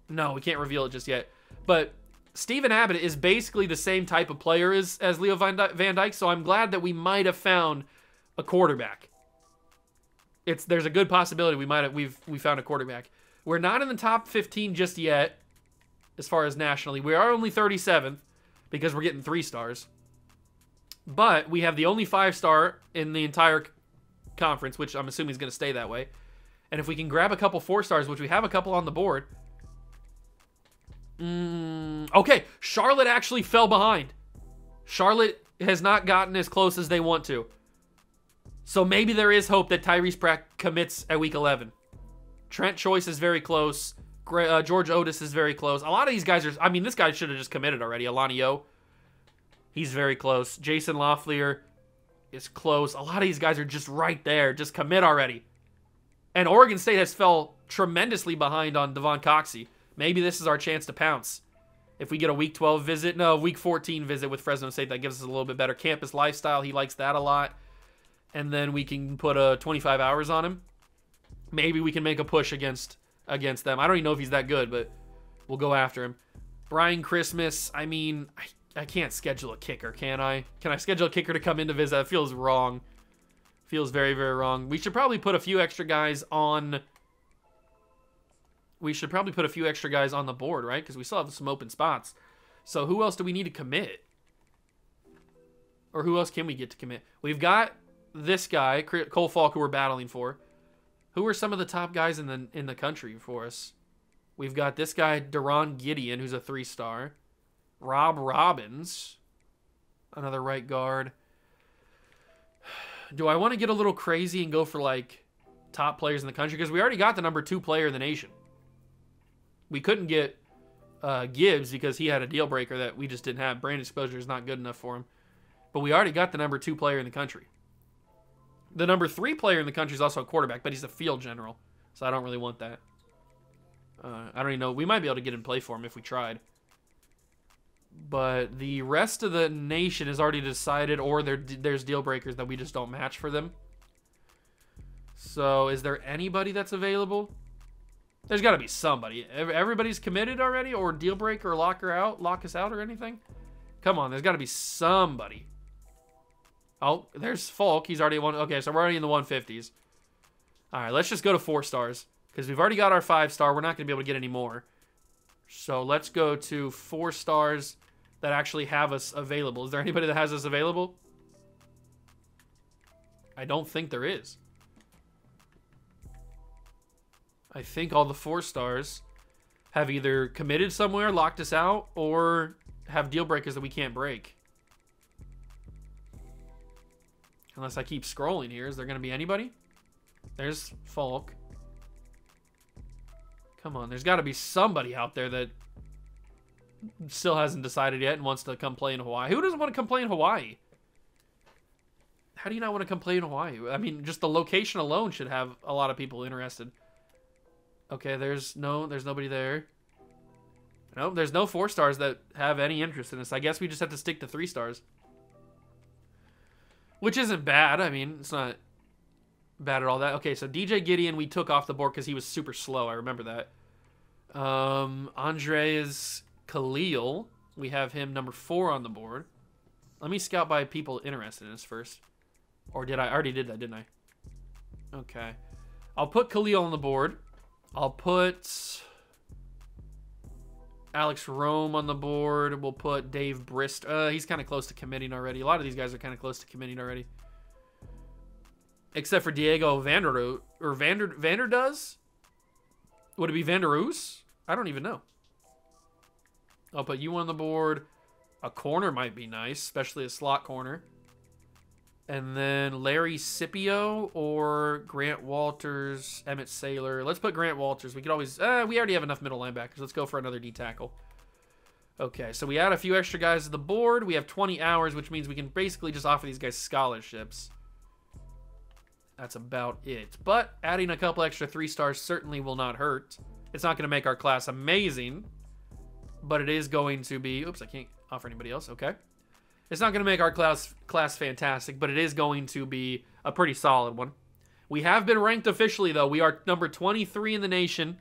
No, we can't reveal it just yet. But Stephen Abbott is basically the same type of player as Leo Van Dyke, so I'm glad that we might have found a quarterback. There's a good possibility we found a quarterback. We're not in the top 15 just yet, as far as nationally. We are only 37th because we're getting 3 stars. But we have the only 5-star in the entire conference, which I'm assuming is going to stay that way. And if we can grab a couple 4-stars, which we have a couple on the board. Okay, Charlotte actually fell behind. Charlotte has not gotten as close as they want to. So maybe there is hope that Tyrese Pratt commits at week 11. Trent Choice is very close. George Otis is very close. A lot of these guys are... I mean, this guy should have just committed already. Alani O. He's very close. Jason Loeffler is close. A lot of these guys are just right there. Just commit already. And Oregon State has fell tremendously behind on Devon Coxie. Maybe this is our chance to pounce. If we get a week 12 visit, no, week 14 visit with Fresno State, that gives us a little bit better campus lifestyle. He likes that a lot. And then we can put 25 hours on him. Maybe we can make a push against them. I don't even know if he's that good, but we'll go after him. Brian Christmas, I mean, I can't schedule a kicker, can I? Can I schedule a kicker to come in to visit? That feels wrong. Feels very, very wrong. We should probably put a few extra guys on... We should probably put a few extra guys on the board, right? Because we still have some open spots. So who else do we need to commit? Or who else can we get to commit? We've got this guy, Cole Falk, who we're battling for. Who are some of the top guys in the country for us? We've got this guy, Deron Gideon, who's a 3-star. Rob Robbins. Another right guard. Do I want to get a little crazy and go for, like, top players in the country? Because we already got the number 2 player in the nation. We couldn't get Gibbs because he had a deal breaker that we just didn't have. Brand exposure is not good enough for him. But we already got the number 2 player in the country. The number 3 player in the country is also a quarterback, but he's a field general. So I don't really want that. I don't even know. We might be able to get him play for him if we tried. But the rest of the nation is already decided, or there's deal breakers that we just don't match for them. So is there anybody that's available? There's got to be somebody. Everybody's committed already, or deal breaker, or lock us out, or anything? Come on, there's got to be somebody. Oh, there's Falk. He's already one. Okay, so we're already in the 150s. All right, let's just go to 4 stars because we've already got our 5-star. We're not going to be able to get any more. So let's go to 4 stars that actually have us available. Is there anybody that has us available? I don't think there is. I think all the 4 stars have either committed somewhere, locked us out, or have deal breakers that we can't break. Unless I keep scrolling here. Is there going to be anybody? There's Falk. Come on. There's got to be somebody out there that still hasn't decided yet and wants to come play in Hawaii. Who doesn't want to come play in Hawaii? How do you not want to come play in Hawaii? I mean, just the location alone should have a lot of people interested. Okay, there's nobody there. No, there's no 4 stars that have any interest in this. I guess we just have to stick to 3 stars. Which isn't bad. I mean, it's not bad at all. That okay, so DJ Gideon we took off the board because he was super slow. I remember that. Andres Khalil. We have him number 4 on the board. Let me scout by people interested in this first. Or did I? Already did that, didn't I? Okay. I'll put Khalil on the board. I'll put Alex Rome on the board. We'll put Dave Brist. He's kind of close to committing already. A lot of these guys are kind of close to committing already. Except for Diego Vanderdoes. Or Vanderdoes? Would it be Vanderoos? I don't even know. I'll put you on the board. A corner might be nice, especially a slot corner. And then Larry Scipio or Grant Walters, Emmett Saylor. Let's put Grant Walters. We could always... we already have enough middle linebackers. Let's go for another D tackle. Okay, so we add a few extra guys to the board. We have 20 hours, which means we can basically just offer these guys scholarships. That's about it. But adding a couple extra 3 stars certainly will not hurt. It's not going to make our class amazing, but it is going to be... Oops, I can't offer anybody else. Okay. It's not going to make our class fantastic, but it is going to be a pretty solid one. We have been ranked officially, though. We are number 23 in the nation,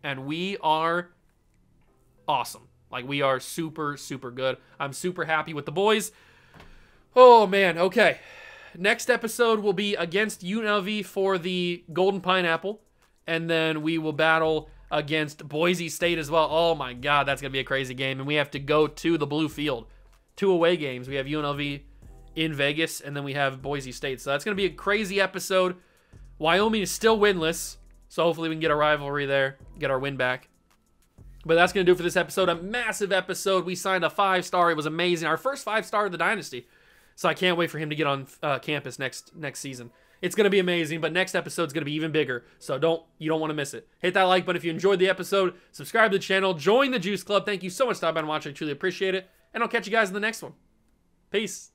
and we are awesome. Like, we are super, super good. I'm super happy with the boys. Oh, man. Okay. Next episode will be against UNLV for the Golden Pineapple, and then we will battle against Boise State as well. Oh, my God. That's going to be a crazy game, and we have to go to the Blue Field. 2 away games. We have UNLV in Vegas, and then we have Boise State. So that's going to be a crazy episode. Wyoming is still winless, so hopefully we can get a rivalry there, get our win back. But that's going to do it for this episode. A massive episode. We signed a 5-star. It was amazing. Our first 5-star of the Dynasty. So I can't wait for him to get on campus next season. It's going to be amazing, but next episode's going to be even bigger. So you don't want to miss it. Hit that like button if you enjoyed the episode. Subscribe to the channel. Join the Juice Club. Thank you so much for stopping by and watching. I truly appreciate it. And I'll catch you guys in the next one. Peace.